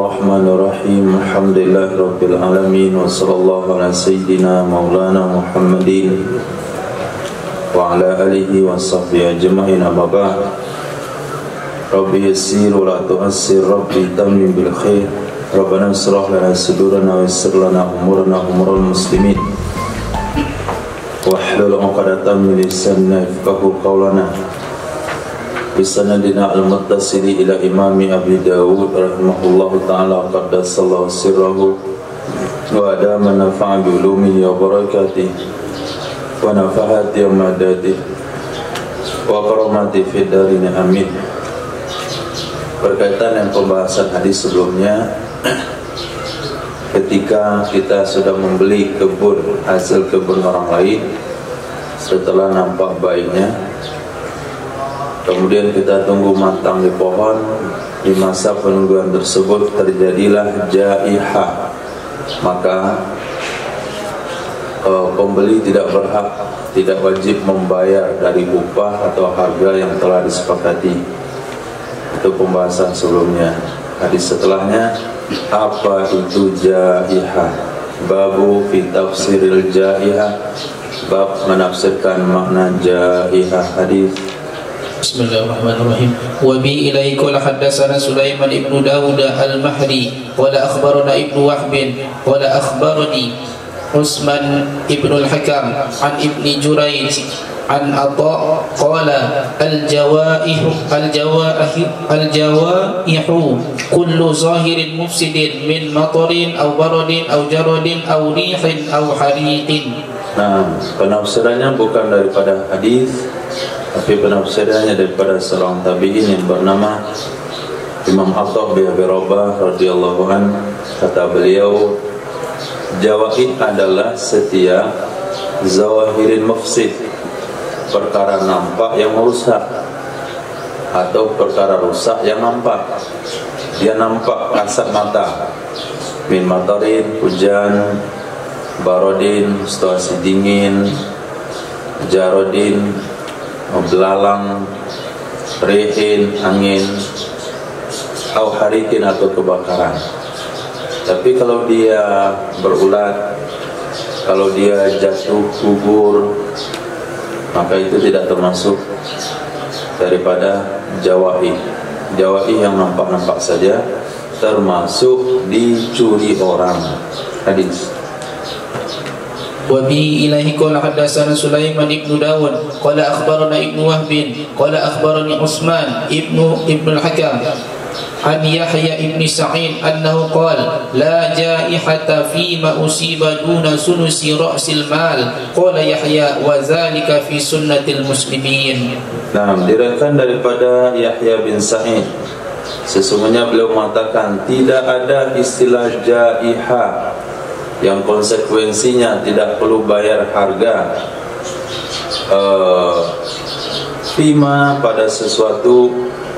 Bismillahirrahmanirrahim. Alhamdulillahirabbil alamin wa sallallahu ala sayyidina maulana Muhammadin wa ala alihi wa sahbihi ajma'in. Amma ba'd. Rabbi yassir wa la tu'assir, Rabbi tammim bil khair. Rabbana ishrah lana sudurana wa yassir lana umurana umurul muslimin. Wahlul 'uqdatam min lisani yafqahu qawlana. Bisanadina al-muttasili ila imami Abi Dawud rahimahullahu ta'ala qaddasallahu sirrahu wa adama nafa'a bi ulumihi wa barakatihi wa nafahati amadati wa karamati fid darin amin. Berkaitan dengan pembahasan hadis sebelumnya, ketika kita sudah membeli kebun, hasil kebun orang lain, setelah nampak baiknya, kemudian kita tunggu matang di pohon. Di masa penungguan tersebut terjadilah jaihah, maka pembeli tidak berhak, tidak wajib membayar dari upah atau harga yang telah disepakati. Itu pembahasan sebelumnya. Hadis setelahnya, apa itu jaihah? Babu fi tafsiril jaihah, bab menafsirkan makna jaihah. Hadis. Bismillahirrahmanirrahim. Wa bi ilaihi qala haddatsana Sulaiman ibn Dawud al-Mahri qala akhbarana Ibnu Wahb qala akhbarani Utsman ibn al-Hakam an Ibni Jurayj an Atha qala al-jawaihu kullu zahirin mufsidin min matarin aw baradin aw jaradin aw rihin aw hariqin. Nah, penafsirannya bukan daripada hadis, tapi penafsirannya daripada seorang tabi'in yang bernama Imam Atha bin Abi Rabah radhiyallahu an. Kata beliau, jawaid adalah setiap zawahirin mufsid, perkara nampak yang merusak atau perkara rusak yang nampak. Dia nampak kasat mata, min matarin, hujan, barodin, situasi dingin, jarodin, belalang, rihin, angin, atau harikin atau kebakaran. Tapi kalau dia berulat, kalau dia jatuh gugur, maka itu tidak termasuk daripada jawaih. Jawaih yang nampak-nampak saja, termasuk dicuri orang. Hadis. Wa bi ilaihi qala haddatsana Sulaiman ibn Dawud qala akhbarana Ibnu Wahb qala akhbarani Utsman ibn al-Hakam an Yahya ibn Sa'id annahu qala la jaihata fi ma usiba duna sunusi ra'sil mal. Qala Yahya wa zalika fi sunnatil muslimin. Nah, diriwayatkan daripada Yahya bin Sa'id, sesungguhnya beliau mengatakan tidak ada istilah jaihah yang konsekuensinya tidak perlu bayar harga fima pada sesuatu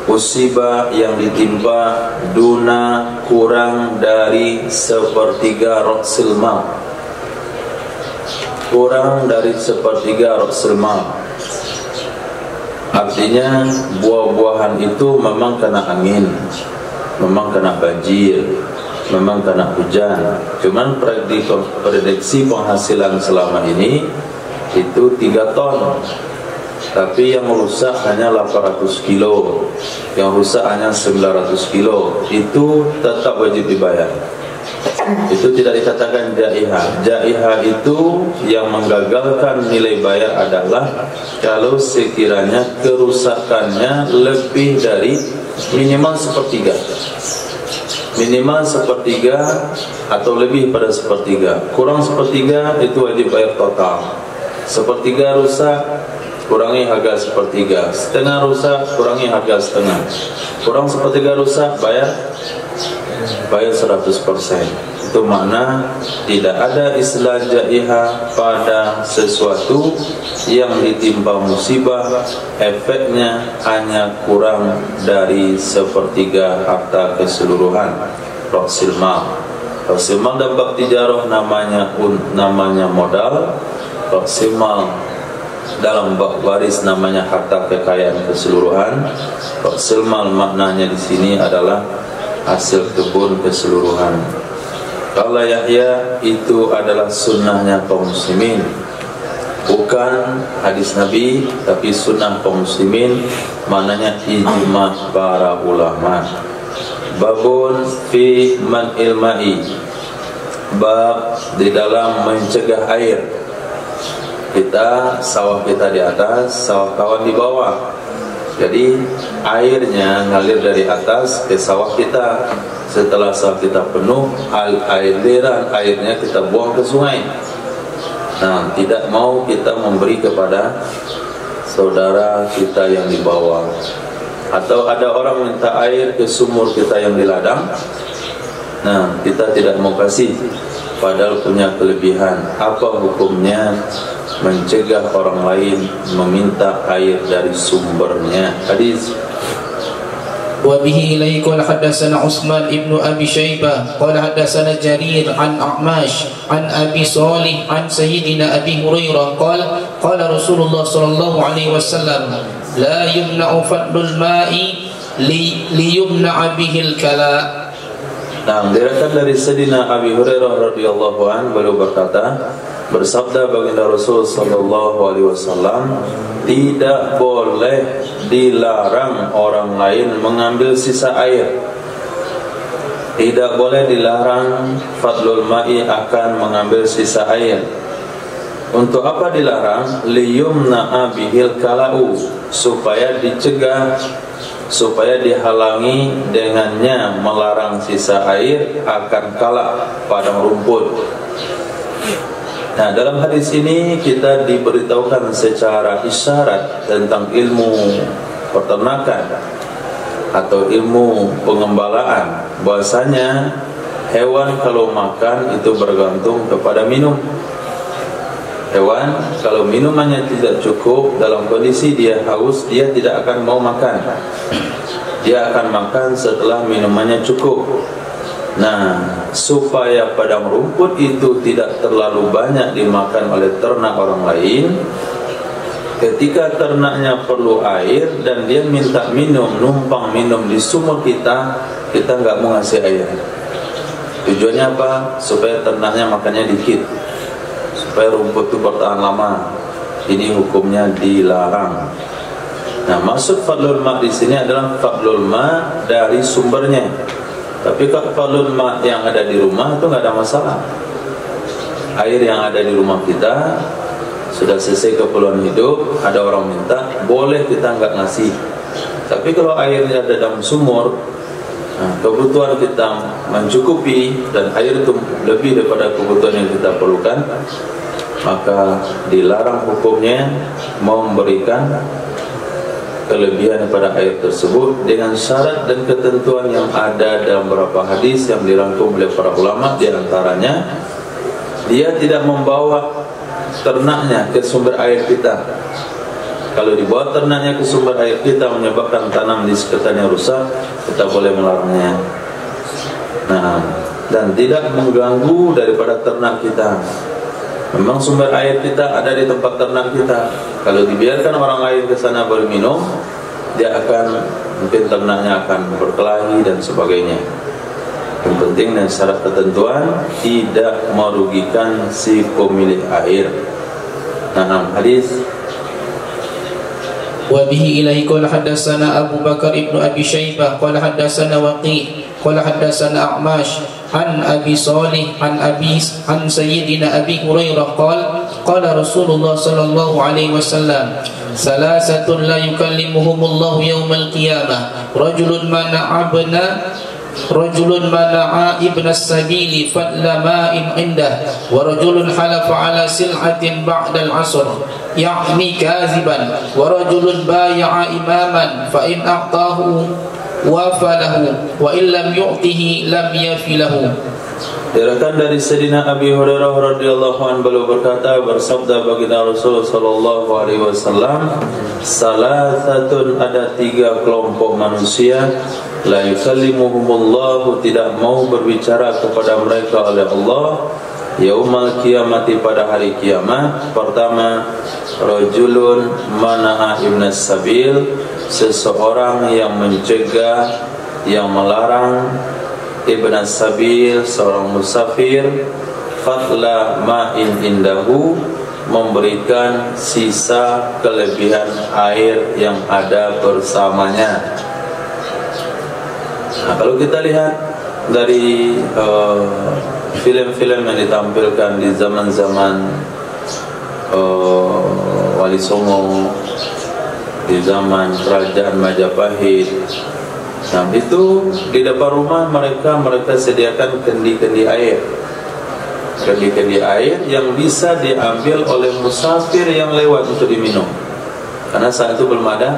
usibah yang ditimpa duna kurang dari sepertiga ra'sil mal, kurang dari sepertiga ra'sil mal. Artinya buah-buahan itu memang kena angin, memang kena banjir, memang kena hujan. Cuman prediksi penghasilan selama ini itu 3 ton, tapi yang rusak hanya 800 kilo, yang rusak hanya 900 kilo. Itu tetap wajib dibayar. Itu tidak dikatakan jaihah. Jaihah itu yang menggagalkan nilai bayar adalah kalau sekiranya kerusakannya lebih dari minimal sepertiga, minimal sepertiga atau lebih pada sepertiga. Kurang sepertiga itu wajib bayar total. Sepertiga rusak, kurangi harga sepertiga. Setengah rusak, kurangi harga setengah. Kurang sepertiga rusak, bayar 100%. Itu makna tidak ada istilah jaihah pada sesuatu yang ditimpa musibah, efeknya hanya kurang dari sepertiga harta keseluruhan. Ra'sil mal. Ra'sil mal dan bab tijarah namanya modal. Ra'sil mal dalam bab waris namanya harta kekayaan keseluruhan. Ra'sil mal maknanya di sini adalah hasil kebun keseluruhan. Qala Yahya, itu adalah sunnahnya kaum muslimin, bukan hadis Nabi, tapi sunnah kaum muslimin, maknanya ijma' para ulama. Babun fi man ilma'i, bab di dalam mencegah air. Kita, sawah kita di atas, sawah kawan di bawah. Jadi airnya ngalir dari atas ke sawah kita. Setelah sawah kita penuh, aliran airnya kita buang ke sungai. Nah, tidak mau kita memberi kepada saudara kita yang di bawah. Atau ada orang minta air ke sumur kita yang di ladang. Nah, kita tidak mau kasih, padahal punya kelebihan. Apa hukumnya mencegah orang lain meminta air dari sumbernya? Hadis. وبه إليه قال حدثنا عثمان ابن أبي شيبة قال حدثنا جرير عن أعماش عن أبي صالح عن سيدنا أبي هريرة قال قال رسول الله صلى الله عليه وسلم لا يمنع فضل الماء ليمنع به الكلاء. Nah, diriwayatkan dari Sayyidina Abi Hurairah radhiyallahu an, beliau berkata, bersabda baginda Rasul sallallahu alaihi wasallam, tidak boleh dilarang orang lain mengambil sisa air. Tidak boleh dilarang fadlul ma'i akan mengambil sisa air. Untuk apa dilarang? Liyumna'a bihil kala'u, supaya dicegah, supaya dihalangi dengannya melarang sisa air akan kala padang rumput. Nah, dalam hadis ini kita diberitahukan secara isyarat tentang ilmu peternakan atau ilmu pengembalaan, bahwasanya hewan kalau makan itu bergantung kepada minum. Hewan kalau minumannya tidak cukup, dalam kondisi dia haus, dia tidak akan mau makan. Dia akan makan setelah minumannya cukup. Nah, supaya padang rumput itu tidak terlalu banyak dimakan oleh ternak orang lain, ketika ternaknya perlu air dan dia minta minum, numpang minum di sumur kita nggak mau ngasih air. Tujuannya apa? Supaya ternaknya makannya dikit, supaya rumput itu bertahan lama. Ini hukumnya dilarang. Nah, maksud fadlul ma' di sini adalah fadlul ma' dari sumbernya. Tapi kalau fadlul ma' yang ada di rumah itu nggak ada masalah. Air yang ada di rumah kita sudah selesai keperluan hidup, ada orang minta, boleh kita nggak ngasih. Tapi kalau airnya ada dalam sumur, nah, kebutuhan kita mencukupi dan air itu lebih daripada kebutuhan yang kita perlukan, maka dilarang hukumnya memberikan kelebihan pada air tersebut dengan syarat dan ketentuan yang ada dalam beberapa hadis yang dirangkum oleh para ulama. Di antaranya, dia tidak membawa ternaknya ke sumber air kita. Kalau dibawa ternaknya ke sumber air kita menyebabkan tanam di sekitarnya rusak, kita boleh melarangnya. Nah, dan tidak mengganggu daripada ternak kita. Memang sumber air kita ada di tempat ternak kita. Kalau dibiarkan orang lain ke sana berminum, dia akan, mungkin ternaknya akan berkelahi dan sebagainya. Yang penting dan syarat ketentuan tidak merugikan si pemilik air. Nah, hadis. وبه إليه قال حدثنا أبو بكر ابن أبي شيبة قال حدثنا وقيع قال حدثنا أعماش عن أبي صالح عن سيدنا أبي هريرة قال رسول الله صلى الله عليه وسلم ثلاثة لا يكلمهم الله يوم القيامة رجل منع ابن السبيل فضل ماء عنده ورجل حلف على سلعة بعد العصر يعني كاذبا ورجل بايع إماما فإن أعطاه وفى له وإن لم يعطه لم يفي له. Diriwayatkan dari Sayyidina Abi Hurairah radhiyallahu anhu, beliau berkata, bersabda baginda Rasul sallallahu alaihi wasallam, salasatun, ada 3 kelompok manusia, la yukallimuhumullahu, tidak mau berbicara kepada mereka oleh Allah, yaumal kiamati, pada hari kiamat. Pertama, rajulun mana'a ibnas sabil, seseorang yang mencegah yang melarang ibn as-sabil, seorang musafir, fadla ma'in indahu, memberikan sisa kelebihan air yang ada bersamanya. Nah, kalau kita lihat dari film-film yang ditampilkan di zaman-zaman Wali Songo, di zaman kerajaan Majapahit, nah itu di depan rumah mereka sediakan kendi-kendi air. Kendi-kendi air yang bisa diambil oleh musafir yang lewat untuk diminum, karena saat itu belum ada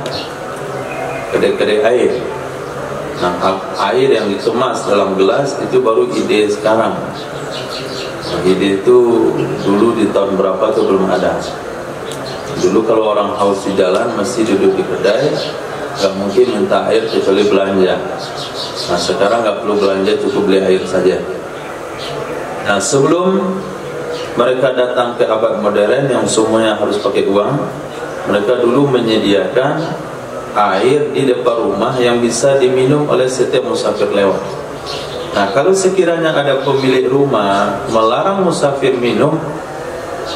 kedai-kedai air. Nah, air yang dikemas dalam gelas itu baru ide sekarang. Nah, ide itu dulu di tahun berapa itu belum ada. Dulu kalau orang haus di jalan mesti duduk di kedai, gak mungkin minta air kecuali belanja. Nah, sekarang gak perlu belanja, cukup beli air saja. Nah, sebelum mereka datang ke abad modern yang semuanya harus pakai uang, mereka dulu menyediakan air di depan rumah yang bisa diminum oleh setiap musafir lewat. Nah, kalau sekiranya ada pemilik rumah melarang musafir minum,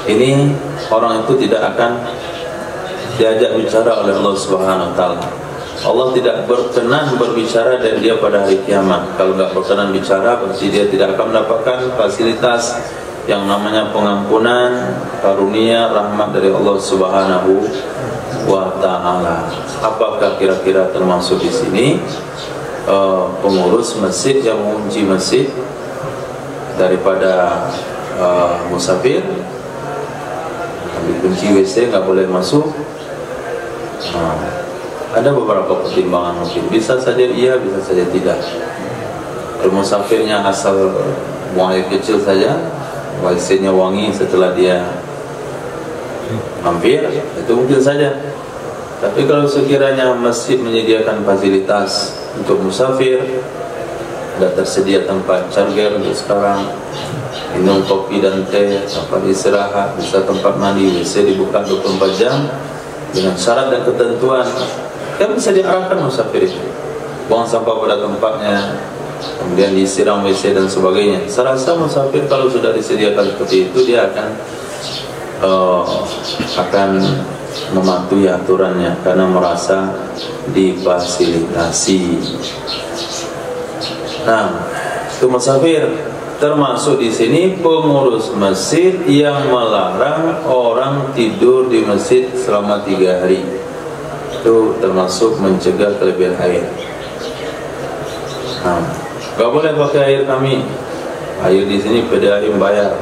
ini orang itu tidak akan diajak bicara oleh Allah Subhanahu wa taala. Allah tidak berkenan berbicara dan dia pada hari kiamat. Kalau tidak berkenan bicara, berarti dia tidak akan mendapatkan fasilitas yang namanya pengampunan, karunia, rahmat dari Allah Subhanahu wa taala. Apakah kira-kira termasuk di sini pengurus masjid yang mengunci masjid daripada musafir? Dikunci WC, nggak boleh masuk. Ada beberapa pertimbangan, mungkin bisa saja iya, bisa saja tidak. Kalau musafirnya asal buang air kecil saja, WC-nya wangi setelah dia mampir, itu mungkin saja. Tapi kalau sekiranya masjid menyediakan fasilitas untuk musafir, ada tersedia tempat charger untuk sekarang, minum kopi dan teh, tempat istirahat, bisa tempat mandi, WC dibuka 24 jam dengan syarat dan ketentuan, kan bisa diarahkan musafir itu buang sampah pada tempatnya, kemudian disiram WC dan sebagainya. Saya rasa musafir kalau sudah disediakan seperti itu, dia akan mematuhi aturannya karena merasa difasilitasi. Nah, itu musafir. Termasuk di sini pengurus masjid yang melarang orang tidur di masjid selama 3 hari. Itu termasuk mencegah kelebihan air. Nah, gak boleh pakai air kami. Air di sini PDAM bayar.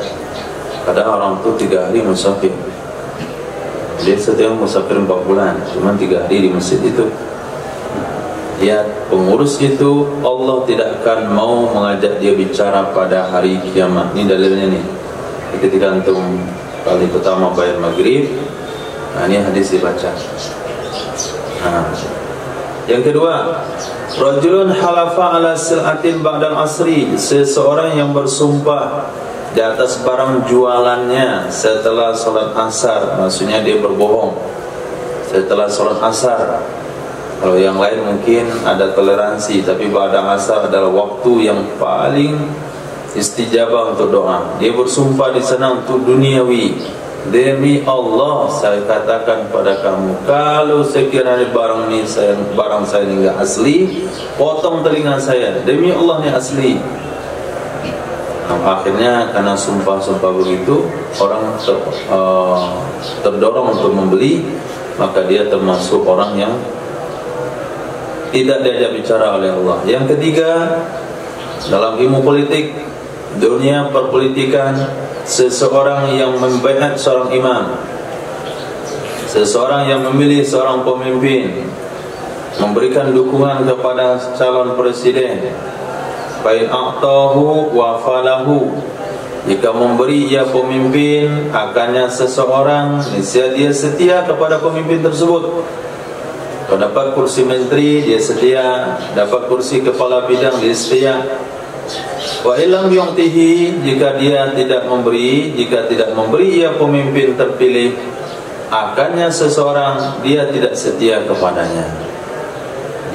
Kadang orang tuh 3 hari musafir. Dia setiap musafir 4 bulan, cuma 3 hari di masjid itu. Lihat, pengurus itu Allah tidak akan mau mengajak dia bicara pada hari kiamat. Ini dalilnya nih. Ketika antum kali pertama bayar maghrib, nah ini hadis dibaca. Nah, yang kedua, rajulun halafa ala sil'atin ba'dal asri, seseorang yang bersumpah di atas barang jualannya setelah sholat asar. Maksudnya dia berbohong setelah sholat asar. Kalau yang lain mungkin ada toleransi, tapi pada asar adalah waktu yang paling istijabah untuk doa. Dia bersumpah di sana untuk duniawi. Demi Allah saya katakan pada kamu, kalau sekiranya barang saya ini enggak asli, potong telinga saya. Demi Allah ini asli. Nah, akhirnya karena sumpah-sumpah begitu, orang terdorong untuk membeli, maka dia termasuk orang yang tidak diajak bicara oleh Allah. Yang ketiga, dalam ilmu politik, dunia perpolitikan, seseorang yang membaiat seorang imam, seseorang yang memilih seorang pemimpin, memberikan dukungan kepada calon presiden, bain a'tahu wa falahu, jika memberi ia pemimpin, akannya seseorang niscaya dia setia kepada pemimpin tersebut. Kalau dapat kursi menteri, dia setia. Dapat kursi kepala bidang, dia setia. Wa ilam yu'tihi, jika dia tidak memberi, jika tidak memberi ia pemimpin terpilih, akannya seseorang dia tidak setia kepadanya.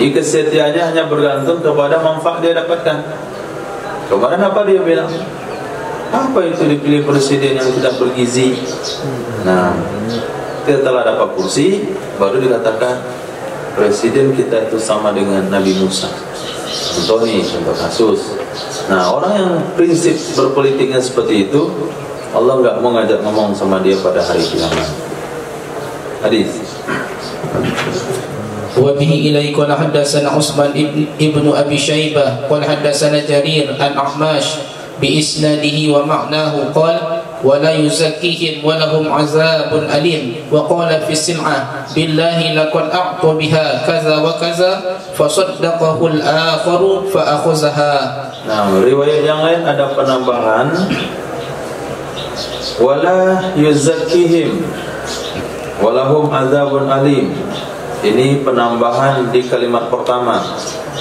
Jadi kesetiaannya hanya bergantung kepada manfaat dia dapatkan. Kemarin apa dia bilang? Apa itu dipilih presiden yang tidak bergizi? Nah, kita telah dapat kursi, baru dikatakan presiden kita itu sama dengan Nabi Musa. Contoh nih, contoh kasus. Nah, orang yang prinsip berpolitiknya seperti itu, Allah enggak mau ngajak ngomong sama dia pada hari kiamat. Hadis. Wa bihi ilaihi qala haddatsana Utsman ibnu Abi Syaibah qala haddatsana Jarir an Ahmash bi isnadihi wa ma'nahu qala wa la yuzakkihim wa lahum 'adzabun alim wa qala fi sim'ah billahi laqad a'ta biha kaza wa kaza fa saddaqahu al-akharu fa akhuzaha. Nah, riwayat yang lain ada penambahan wala yuzakkihim wa lahum 'adzabun alim. Ini penambahan di kalimat pertama.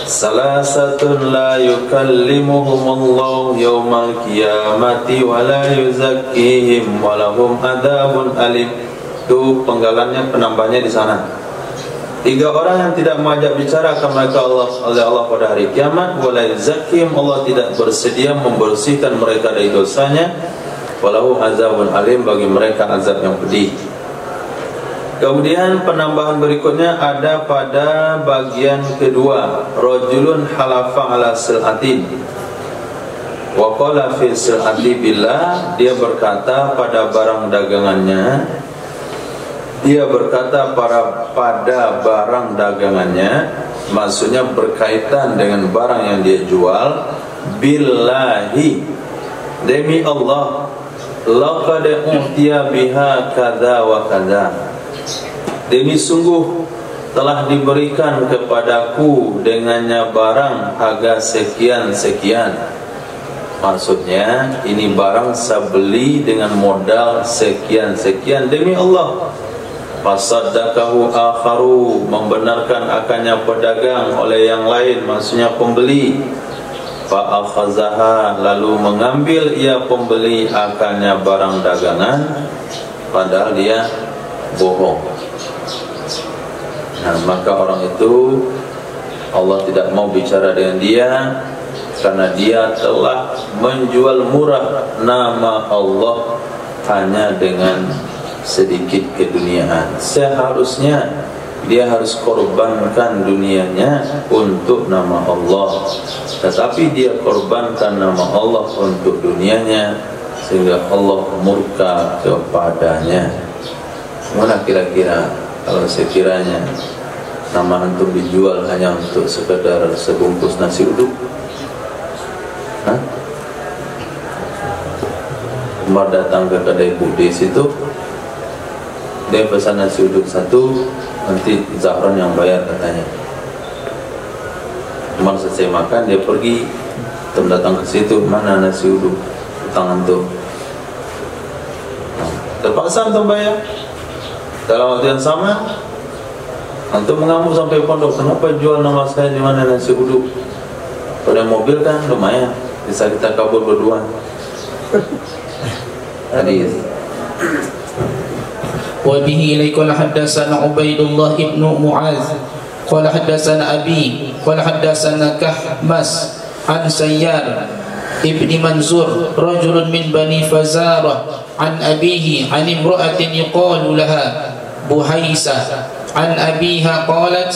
Salasatun la yukallimuhumullahu yawmal qiyamati wa la yuzakkihim wa lahum adzabun alim. Itu penggalannya, penambahnya di sana. 3 orang yang tidak mengajak bicara akan mereka oleh Allah pada hari kiamat, wa la yuzakkihim, Allah tidak bersedia membersihkan mereka dari dosanya, wa lahum adzabun alim, bagi mereka azab yang pedih. Kemudian penambahan berikutnya ada pada bagian kedua, rajulun halafa ala sil'atin wa qala fi sil'ati billah, dia berkata pada barang dagangannya, pada barang dagangannya, maksudnya berkaitan dengan barang yang dia jual, billahi, demi Allah, laqad utiya biha kadza wa kadza, demi sungguh telah diberikan kepadaku dengannya barang harga sekian-sekian. Maksudnya ini barang saya beli dengan modal sekian-sekian demi Allah. Fasaddaqahu akharu, membenarkan akannya pedagang oleh yang lain, maksudnya pembeli. Fa akhazaha, lalu mengambil ia pembeli akannya barang dagangan, padahal dia bohong. Nah, maka orang itu Allah tidak mau bicara dengan dia karena dia telah menjual murah nama Allah hanya dengan sedikit keduniaan. Seharusnya dia harus korbankan dunianya untuk nama Allah, tetapi dia korbankan nama Allah untuk dunianya sehingga Allah murka kepadanya. Mana kira-kira kalau sekiranya nama antum dijual hanya untuk sekedar sebungkus nasi uduk? Umar datang ke kedai Budi situ, dia pesan nasi uduk 1, nanti Zahron yang bayar katanya. Umar selesai makan, dia pergi, antum datang ke situ, mana nasi uduk utang antum? Terpaksa antum bayar. Dalam waktu yang sama antum mengamuk sampai pondok, kenapa jual nama saya di mana nasi uduk? Pada mobil kan lumayan, bisa kita kabur berdua. Hadis. Wa bihi ilaika haddatsana Ubaidullah ibn Mu'az qala haddatsana Abi qala haddatsana Kahmas an Sayyar ibni Manzur rajulun min Bani Fazarah an abihi an imra'atin yuqalu laha Buhaisah an abiha qalat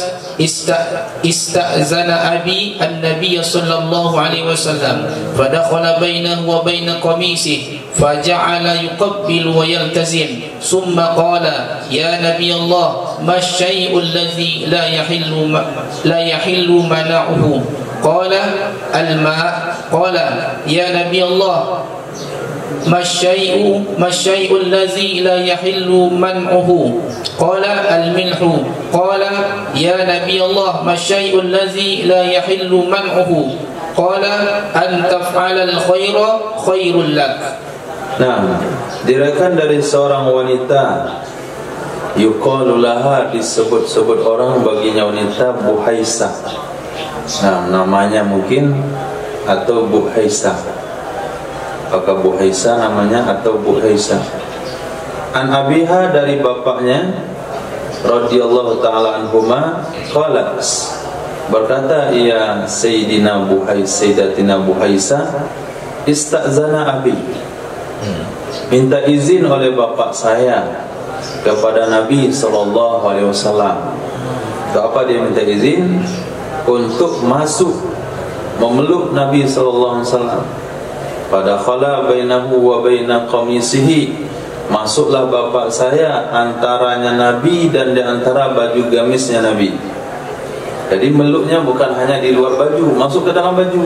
ista'zana abi an-nabiy sallallahu alaihi wasallam fadakhala bainahu wa bain qamisihi faja'ala yuqabbil wa yaltazim thumma qala ya nabiy Allah ma syai'u alladhi la yahillu mana'uhu qala al-ma' qala ya nabiy Allah ما الشيء الذي لا يحل منعه قال الملح قال يا نبي الله ما الشيء الذي لا يحل منعه قال أن تفعل الخير خير لك. Nah, diriwayatkan dari seorang wanita, yuqalu laha, disebut-sebut orang baginya wanita Buhaisah. Nah, namanya mungkin atau Buhaisah. Apakah Buhaisah namanya atau Buhaisah? An abiha, dari bapaknya radhiyallahu taala anhuma, qalat, Berkata ia Sayyidatina Buhaisah, istazana abi, minta izin oleh bapak saya kepada Nabi SAW. Untuk apa dia minta izin? Untuk masuk memeluk Nabi SAW. Pada khala bainahu wa baina qamisihi, masuklah bapak saya antaranya Nabi dan di antara baju gamisnya Nabi. Jadi meluknya bukan hanya di luar baju, masuk ke dalam baju.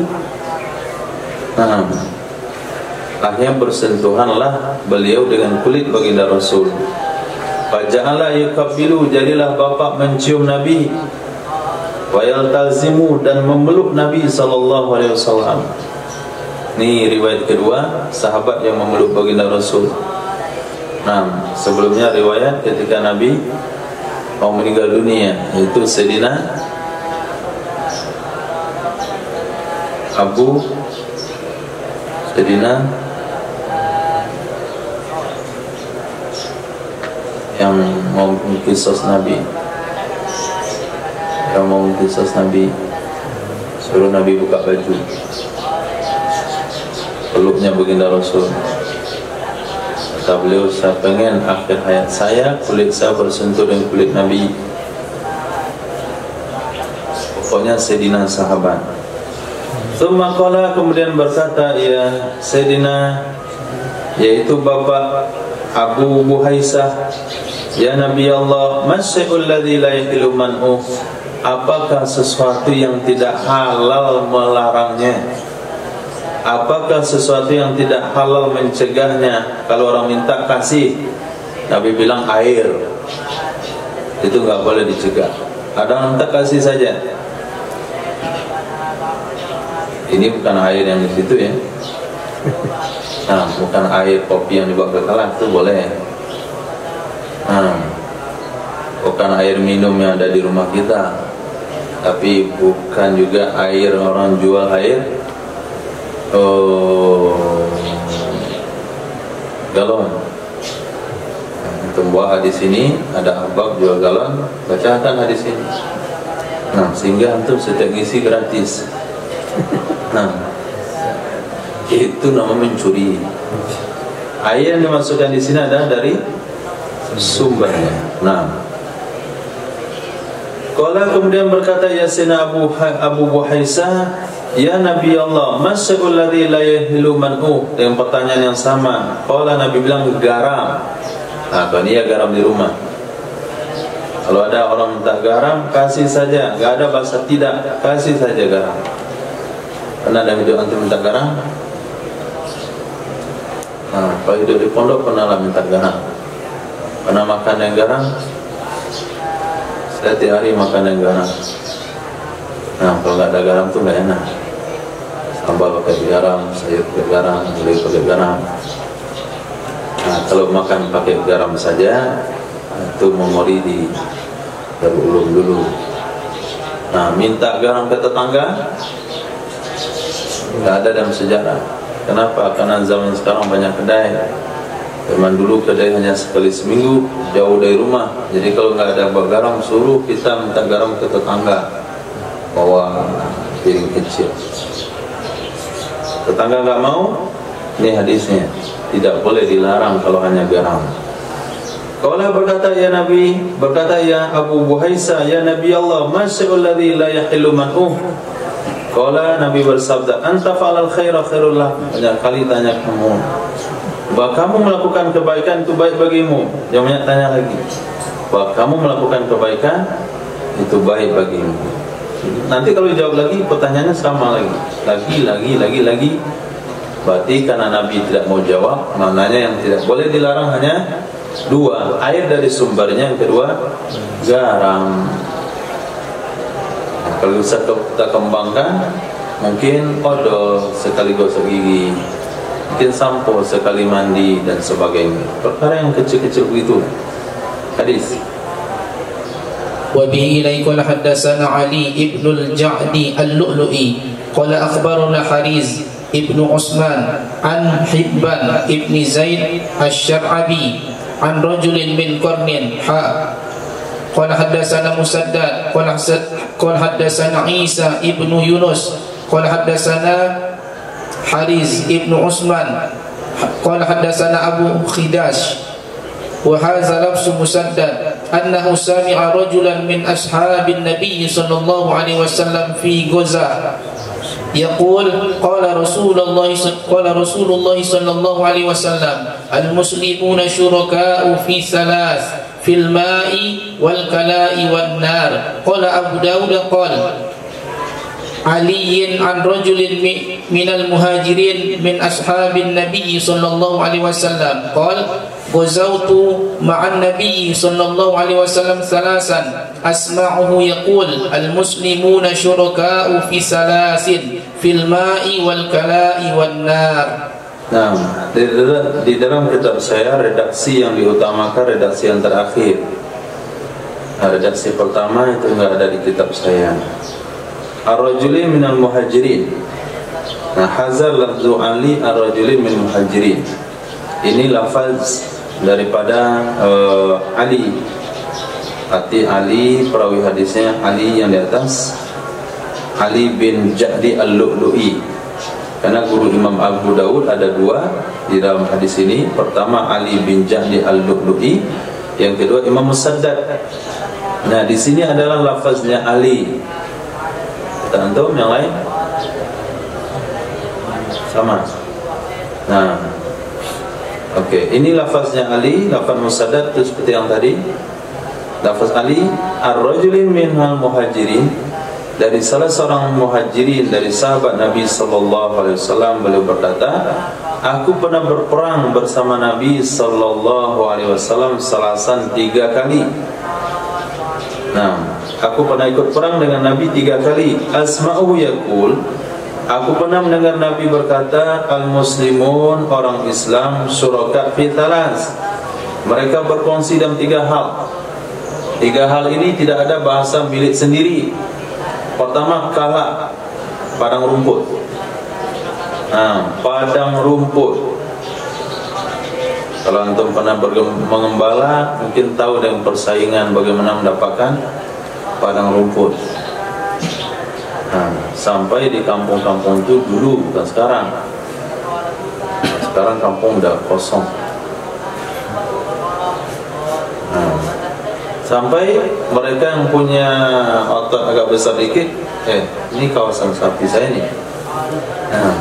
Akhirnya bersentuhanlah beliau dengan kulit baginda Rasul. Faja'ala yuqabbilu, jadilah bapak mencium Nabi. Wa yaltazimu, dan memeluk Nabi SAW. Ini riwayat kedua sahabat yang memeluk baginda Rasul. Sebelumnya riwayat ketika Nabi mau meninggal dunia, yaitu Sayyidina yang mau mengkisos Nabi, suruh Nabi buka baju, peluknya baginda Rasul. Kata beliau, saya pengen akhir hayat saya kulit saya bersentuh dengan kulit Nabi. Pokoknya Sayyidina sahabat. Tsumma qala, kemudian berkata ya Sayyidina, yaitu bapak Abu Buhaisah, ya Nabi Allah, masyai'ul ladzi la yahilu man'u, apakah sesuatu yang tidak halal melarangnya? Apakah sesuatu yang tidak halal mencegahnya? Kalau orang minta kasih, Nabi bilang air, itu nggak boleh dicegah. Ada orang minta kasih saja. Ini bukan air yang di situ ya. Bukan air kopi yang dibawa ke kelas, itu boleh. Bukan air minum yang ada di rumah kita, tapi bukan juga air orang jual air galon. Untuk buah hadis ini ada abang jual galon, bacakan hadis ini. Sehingga antum setiap ngisi gratis. Itu namanya mencuri. Air yang dimasukkan di sini adalah dari sumbernya. Qala, kemudian berkata ya Sayyidina Abu Buhaisah, ya Nabi Allah, masyai'ul ladzi la yahilu man'u, dengan pertanyaan yang sama. Qala, Nabi bilang garam. Ini ya garam di rumah. Kalau ada orang minta garam, kasih saja. Gak ada bahasa tidak, kasih saja garam. Pernah ada hidup antum minta garam? Kalau hidup di pondok pernah lah minta garam. Pernah makan yang garam? Saya tiap hari makan yang garam. Kalau nggak ada garam tuh nggak enak. Sambal pakai garam, sayur pakai garam, gulai pakai garam. Kalau makan pakai garam saja, itu memori di Darul Ulum dulu. Minta garam ke tetangga nggak ada dalam sejarah. Kenapa? Karena zaman sekarang banyak kedai. Zaman dulu kedai hanya sekali seminggu, jauh dari rumah. Jadi kalau nggak ada garam, suruh kita minta garam ke tetangga, bawa piring kecil. Tetangga nggak mau, ini hadisnya, tidak boleh dilarang kalau hanya garam. Qala, berkata ya Nabi, berkata ya Abu Buhaisah, ya Nabi Allah, masyai'ul ladzi la yahilu man'u. Qala, Nabi bersabda, anta fa'alal khaira khairul lak. Banyak kali tanya kamu, bahwa kamu melakukan kebaikan itu baik bagimu. Jangan tanya lagi, bahwa kamu melakukan kebaikan itu baik bagimu. Nanti kalau jawab lagi, pertanyaannya sama lagi. Berarti karena Nabi tidak mau jawab, maknanya yang tidak boleh dilarang hanya dua, air dari sumbernya, yang kedua garam. Kalau bisa kita kembangkan, mungkin odol sekali gosok gigi, mungkin sampo sekali mandi dan sebagainya. Perkara yang kecil-kecil begitu. Hadis. Wa bihi ilaika hadatsana Ali ibn al-Ja'di al-Lu'lu'i qala akhbarana Hariz ibn Utsman an Hibban ibn Zaid asy-Syar'abi an rajulin min Qarnin قال حدثنا مسدد قال حدثنا عيسى ابن يونس قال حدثنا حارث ابن عثمان قال حدثنا أبو خداش وهذا لفظ مسدد أنه سمع رجلا من أصحاب النبي صلى الله عليه وسلم في غزة يقول قال رسول الله صلى الله عليه وسلم المسلمون شركاء في ثلاث في الماء والكلاء والنار قال أبو داود قال علي عن رجل من المهاجرين من أصحاب النبي صلى الله عليه وسلم قال غزوت مع النبي صلى الله عليه وسلم ثلاثا أسمعه يقول المسلمون شركاء في ثلاث في الماء والكلاء والنار. Nah, di dalam kitab saya redaksi yang diutamakan redaksi yang terakhir. Nah, redaksi pertama itu enggak ada di kitab saya. Ar-rajuli minal muhajirin. Nah, hazar lafzu Ali ar-rajuli minal muhajirin. Ini lafaz daripada Ali. Arti Ali, perawi hadisnya Ali yang di atas, Ali bin Ja'di al-Lu'lu'i. Karena guru Imam Abu Dawud ada dua di dalam hadis ini. Pertama Ali bin Ja'di al-Lu'lu'i, yang kedua Imam Musaddad. Nah, di sini adalah lafaznya Ali. Kita antum yang lain sama. Nah, oke, ini lafaznya Ali, lafaz Musaddad itu seperti yang tadi. Lafaz Ali ar-rajulin minhal muhajirin, dari salah seorang muhajirin dari sahabat Nabi sallallahu alaihi wasallam, beliau berkata, aku pernah berperang bersama Nabi sallallahu alaihi wasallam salasan 3 kali. Nah, aku pernah ikut perang dengan Nabi 3 kali. Asma'u yaqul, aku pernah mendengar Nabi berkata, al-muslimun, orang Islam, syuraka fi thalas, mereka berkongsi dalam 3 hal. 3 hal ini tidak ada bahasa milik sendiri. Pertama, kala, padang rumput. Nah, padang rumput. Kalau antum pernah mengembala, mungkin tahu dengan persaingan bagaimana mendapatkan padang rumput. Nah, sampai di kampung-kampung itu dulu, bukan sekarang. Sekarang kampung udah kosong. Nah, sampai mereka yang punya otot agak besar dikit, ini kawasan sapi saya nih. Nah,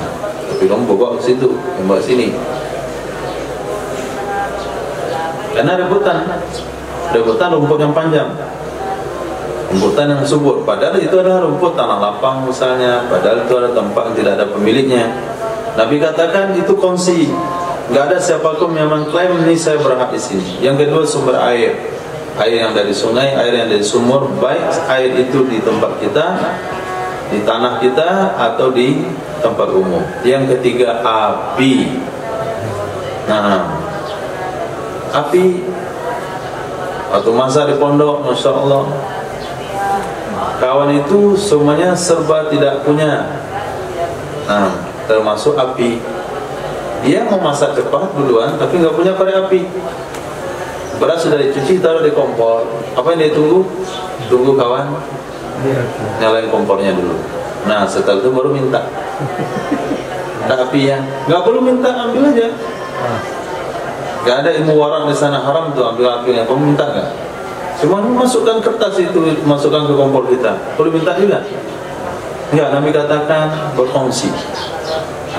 tapi kamu bawa ke situ, bawa sini. Karena rebutan rumput yang panjang, rumputan yang subur. Padahal itu adalah rumput tanah lapang misalnya, padahal itu ada tempat yang tidak ada pemiliknya. Nabi katakan itu kongsi, nggak ada siapapun yang mengklaim ini saya berhak di sini. Yang kedua, sumber air, air yang dari sungai, air yang dari sumur, baik air itu di tempat kita, di tanah kita, atau di tempat umum. Yang ketiga, api. Nah, api waktu masa di pondok, masya Allah, kawan itu semuanya serba tidak punya. Nah, termasuk api. Dia mau masak cepat duluan, tapi nggak punya korek api. Beras sudah dicuci, taruh di kompor. Apa yang dia tunggu? Tunggu kawan nyalain kompornya dulu. Nah, setelah itu baru minta. Tak api ya, nggak perlu minta, ambil aja. Gak ada ilmu warak di sana, haram tuh ambil apinya. Kamu minta gak? Cuma masukkan kertas itu, masukkan ke kompor kita. Perlu minta juga? Enggak, Nabi katakan berkongsi.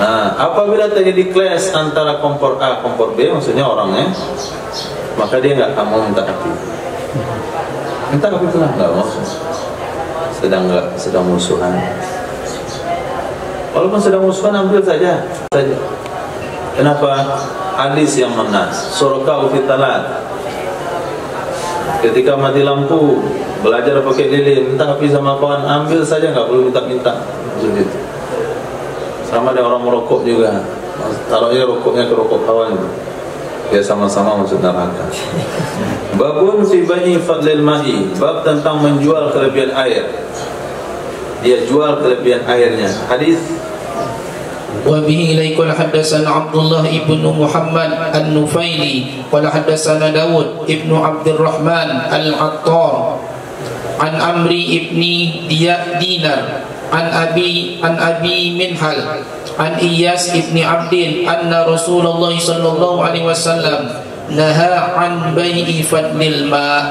Nah, apabila terjadi clash antara kompor A, kompor B, maksudnya orangnya, maka dia gak mau minta api. Minta api pula? Gak mau. Sedang musuhan. Walaupun sedang musuhan, ambil saja. Kenapa? Hadis yang menas, suraka ufitalat. Ketika mati lampu, belajar pakai lilin, minta api sama kawan, ambil saja, nggak perlu minta-minta. Sama ada orang merokok juga, taruhnya rokoknya ke rokok kawan, ya sama-sama masuk neraka. Babun fi bani fadlil ma'i, bab tentang menjual kelebihan air. Dia jual kelebihan airnya. Hadis وبه إليه قال حدثنا عبد الله بن محمد النفيلي قال حدثنا داود بن عبد الرحمن العطار عن عمرو بن دينار عن أبي منهل عن إياس بن عبد أن رسول الله صلى الله عليه وسلم نهى عن بيع فضل الماء.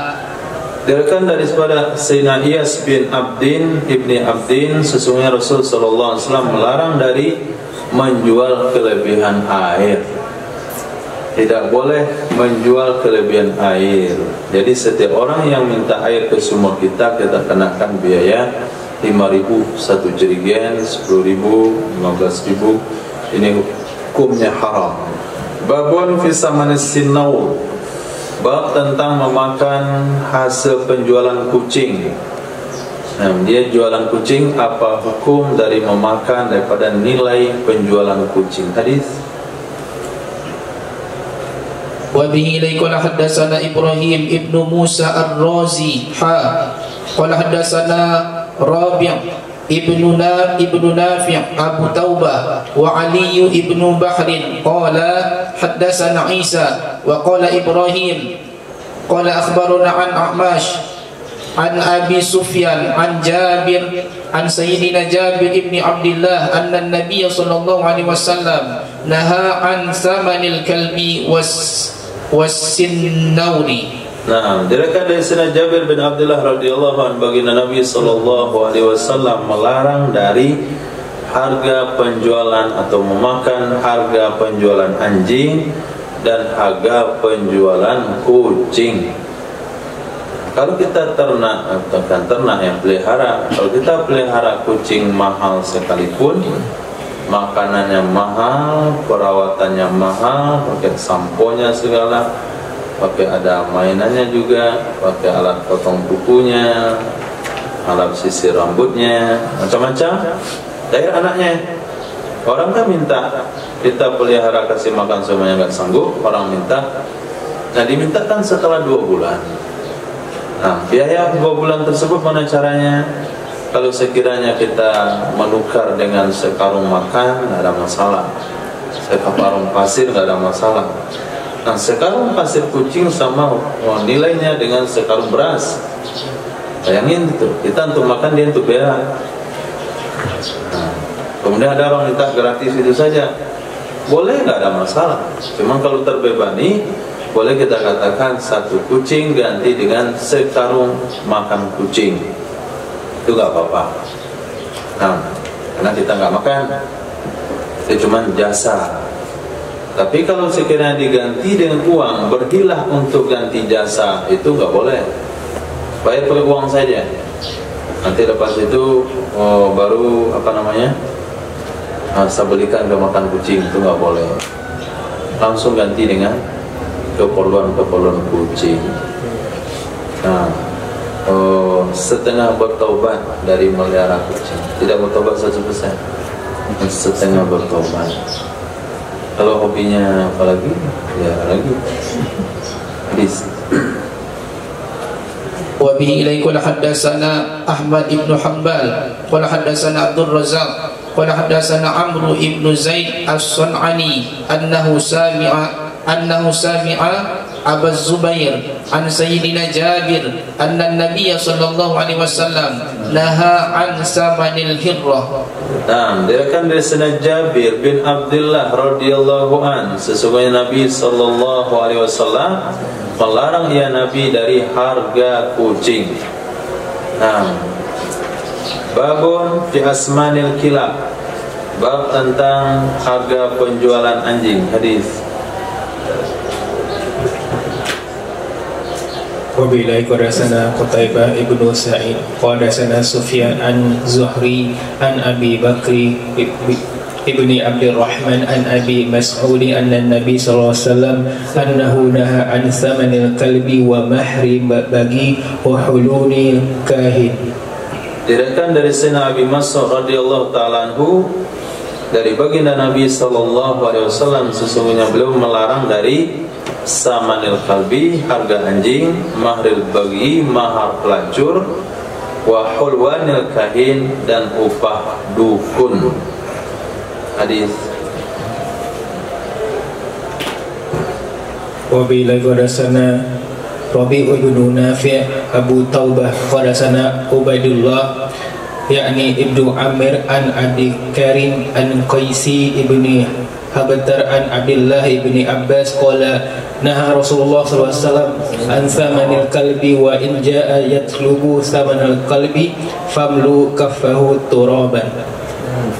Diriwayatkan daripada Sayyidina Iyas bin Abdin ibni Abdin, sesungguhnya Rasul sallallahu alaihi wasallam melarang dari menjual kelebihan air. Tidak boleh menjual kelebihan air. Jadi setiap orang yang minta air ke sumur kita kenakan biaya 5.000 satu jerigen, 10.000, 15.000. Ini hukumnya haram. Babun fi samanis sinnaur, bab tentang memakan hasil penjualan kucing. Nah, dia jualan kucing, apa hukum dari memakan daripada nilai penjualan kucing? Hadis. Wa bihi qala hadatsana Ibrahim ibnu Musa ar-Razi qala hadatsana Rabi' ibnu Nafi' Abu Taubah wa Ali ibnu Bahrin qala hadatsana Isa wa qala Ibrahim qala akhbarana an Ahmash an Abi Sufyan an Jabir an Sayyidina Jabir ibn Abdullah anna an-nabiy sallallahu alaihi wasallam naha an thamanil kalbi was-sinnauri. Nah, diriwayatkan dari Sayyidina Jabir bin Abdullah radhiyallahu anhu, baginda Nabi sallallahu alaihi wasallam melarang dari harga penjualan atau memakan harga penjualan anjing dan harga penjualan kucing. Kalau kita ternak yang pelihara, kalau kita pelihara kucing mahal sekalipun, makanannya mahal, perawatannya mahal, pakai samponya segala, pakai ada mainannya juga, pakai alat potong kukunya, alat sisir rambutnya, macam-macam. Dari anaknya, orang kan minta kita pelihara kasih makan semuanya nggak sanggup, orang minta. Nah, dimintakan setelah 2 bulan. Nah, biaya 2 bulan tersebut mana caranya? Kalau sekiranya kita menukar dengan sekarung makan, tidak ada masalah. Sekarung pasir tidak ada masalah. Nah, sekarung pasir kucing sama nilainya dengan sekarung beras. Bayangin itu, kita untuk makan, dia untuk berak. Nah, kemudian ada orang minta gratis itu saja, boleh, nggak ada masalah. Cuma kalau terbebani, boleh kita katakan 1 kucing ganti dengan sekarung makan kucing, itu nggak apa-apa. Nah, karena kita nggak makan, itu cuma jasa. Tapi kalau sekiranya diganti dengan uang, berhilah untuk ganti jasa, itu nggak boleh. Bayar pakai uang saja. Nanti lepas itu baru saya belikan ke makan kucing, itu nggak boleh. Langsung ganti dengan keperluan kucing. Nah, setengah bertobat dari melihara kucing, tidak bertobat 100%, setengah bertobat. Kalau hobinya apalagi, ya lagi. Hadis. Wa bihi ilaihi qala hadatsana Ahmad ibn Hanbal qala hadatsana Abdul Razzaq qala hadatsana Amr ibn Zaid as-Sun'ani annahu sami'a Abu Zubair an Sayyidina Jabir anna an-nabiy sallallahu alaihi wasallam naha an samanil hirrah. Nah, diriwayatkan dari Sayyidina Jabir bin Abdullah radhiyallahu an, sesungguhnya Nabi sallallahu alaihi wasallam melarang ya Nabi dari harga kucing. Nah, babun fi asmanil kilab, bab tentang harga penjualan anjing. Hadis. Wabillahi qadasana Qutaibah ibnu Sa'id qadasana Sufyan an Zuhri an Abi Bakri ibni Abdurrahman an Abi Mas'ud anna Nabi sallallahu alaihi wasallam annahu naha an thamanil kalbi wa mahri bagi wa huluni kahin. Diriwayatkan dari Sayyidina Abi Mas'ud radhiyallahu ta'ala anhu, dari baginda Nabi sallallahu alaihi wasallam, sesungguhnya beliau melarang dari samanil kalbi, harga anjing, mahril bagi, mahar pelacur, wa hulwanil kahin, dan upah dukun. Hadis. Wa bi hadasana Rabi' ibn Nafi' Abu Taubah hadasana Ubaidullah yakni Ibnu Amir an Abi Karim an Qaisi ibni Habatar an Abdullah ibni Abbas qala naha Rasulullah sallallahu alaihi wasallam an thamanil kalbi wa in jaa yatlubu thamanal kalbi famlu kaffahu turaban.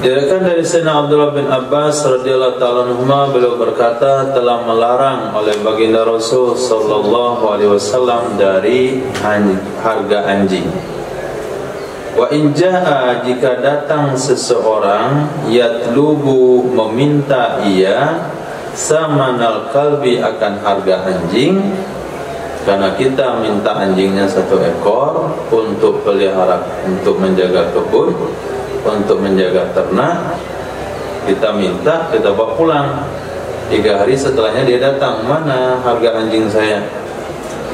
Diriwayatkan dari Sayyidina Abdullah bin Abbas radhiyallahu ta'ala anhuma, beliau berkata telah melarang oleh baginda Rasul sallallahu alaihi wasallam dari harga anjing. Wa in jaa, jika datang seseorang yatlubu, meminta ia samanal kalbi, akan harga anjing, karena kita minta anjingnya 1 ekor untuk pelihara, untuk menjaga kebun, untuk menjaga ternak, kita minta, kita bawa pulang. 3 hari setelahnya dia datang, mana harga anjing saya?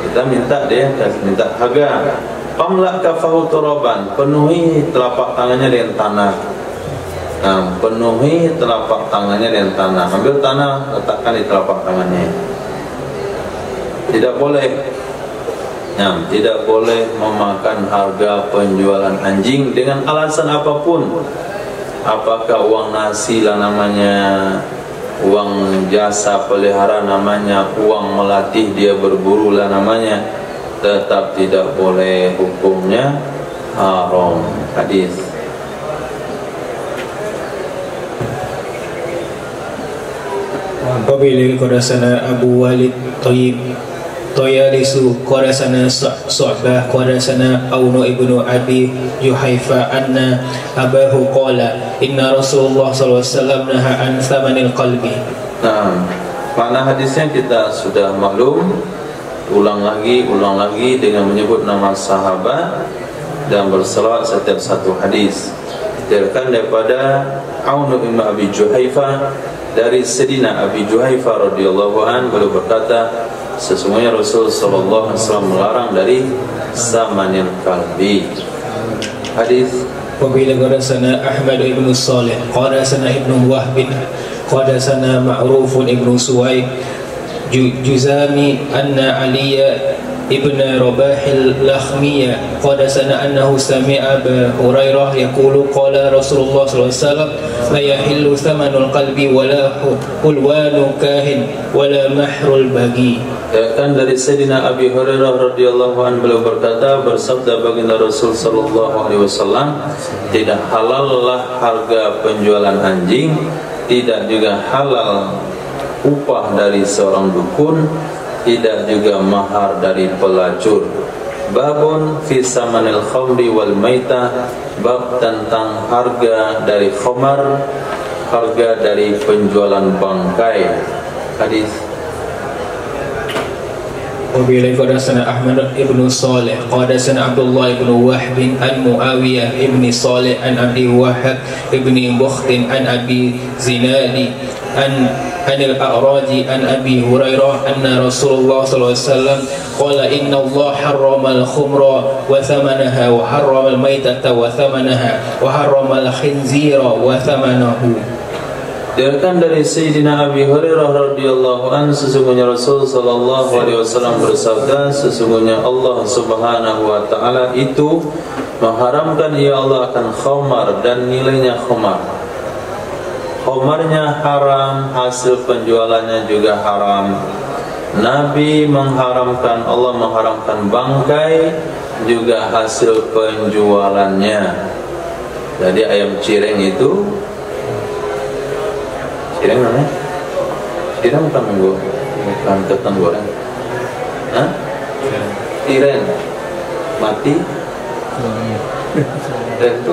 Kita minta, dia minta harga. Pamla kafahu turaban, penuhi telapak tangannya dengan tanah. Nah, penuhi telapak tangannya dengan tanah. Ambil tanah, letakkan di telapak tangannya. Tidak boleh. Nah, tidak boleh memakan harga penjualan anjing dengan alasan apapun. Apakah uang nasi lah namanya, uang jasa pelihara namanya, uang melatih dia berburu lah namanya, tetap tidak boleh, hukumnya haram. Hadis. Wabili qadasana Abu Walid Toyalisu qadasana Su'bah qadasana Aunu ibnu Abi Juhaifa anna abahu qala inna Rasulullah sallallahu alaihi wasallam naha an thamanil qalbi. Nah, makna hadisnya kita sudah maklum. Ulang lagi dengan menyebut nama sahabat dan berselawat setiap satu hadis. Diriwayatkan daripada Aunu ibnu Abi Juhaifa dari Sayyidina Abi Juhaifa radhiyallahu an, beliau berkata sesungguhnya Rasul sallallahu alaihi wasallam melarang dari samanil kalbi. Hadis. Wa bi qadasana Ahmad ibn Salih qadasana Ibnu Wahb qadasana Ma'ruf ibn Suwaid Juzami anna Aliya ibn Rabah al-Lakhmiyah qadasana annahu sami'a Abu Hurairah yaqulu qala Rasulullah sallallahu alaihi wasallam la yahillu thamanul qalbi wala hulwanu kahin wala mahrul bagi. Kan dari Sayyidina Abi Hurairah radhiyallahu anhu, beliau berkata, bersabda baginda Rasul sallallahu alaihi wasallam, tidak halallah harga penjualan anjing, tidak juga halal upah dari seorang dukun, tidak juga mahar dari pelacur. Babun fi samanil khamri wal maitah, bab tentang harga dari khamar, harga dari penjualan bangkai. Hadis. Wabillahi qadasana Ahmad ibn Salih qadasana Abdullah ibn Wahb an Muawiyah ibn Salih an Abi Wahab ibn Bukhtin an Abi Zinadi an al-A'raji an Abi Hurairah anna Rasulullah sallallahu alaihi wasallam qala inna Allah harrama al-khumra wa thamanaha wa harrama al-maitata wa thamanaha wa harrama al-khinzira wa thamanahu. Diriwayatkan dari Sayyidina Abi Hurairah radhiyallahu anhu, sesungguhnya Rasul sallallahu alaihi wasallam bersabda, sesungguhnya Allah Subhanahu wa taala itu mengharamkan, ya Allah, akan khamar dan nilainya khamar. Khamarnya haram, hasil penjualannya juga haram. Nabi mengharamkan, Allah mengharamkan bangkai, juga hasil penjualannya. Jadi ayam cireng itu, cireng namanya? Cireng bukan ketan goreng. Hah? Tiren mati. Tiren itu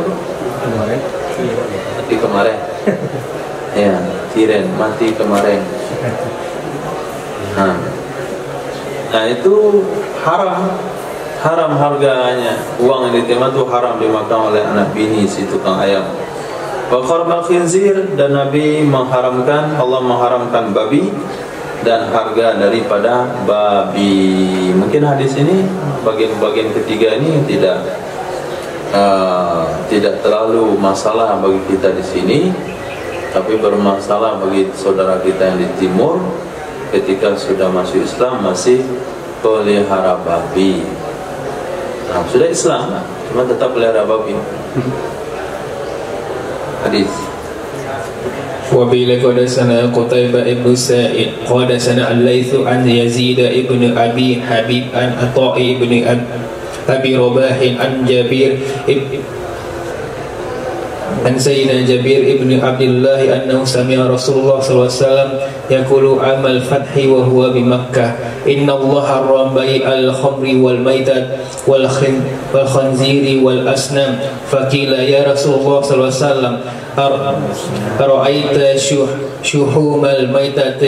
mati kemarin. Ya, tiren mati kemarin. Nah itu haram, haram harganya. Uang yang diterima itu haram dimakan oleh anak bini si tukang ayam. Wa kharmal khinzir, dan Nabi mengharamkan, Allah mengharamkan babi dan harga daripada babi. Mungkin hadis ini bagian ketiga ini tidak terlalu masalah bagi kita di sini. Tapi bermasalah bagi saudara kita yang di timur, ketika sudah masuk Islam masih pelihara babi. Nah, sudah Islam cuma tetap pelihara babi. Hadis. Wa bila qala sana Qutaibah ibn Sa'id qala sana Al-Laits an Yazid ibn Abi Habib an Atha'i ibn Abi Rabah an Jabir عن سيدنا جبير ابن عبد الله أنه سمع رسول الله صلى الله عليه وسلم يقول عام الفتح وهو بمكة إن الله حرم بيع الخمر والميتة والخنزير والأصنام فقيل يا رسول الله صلى الله عليه وسلم أرأيت شحوم الميتة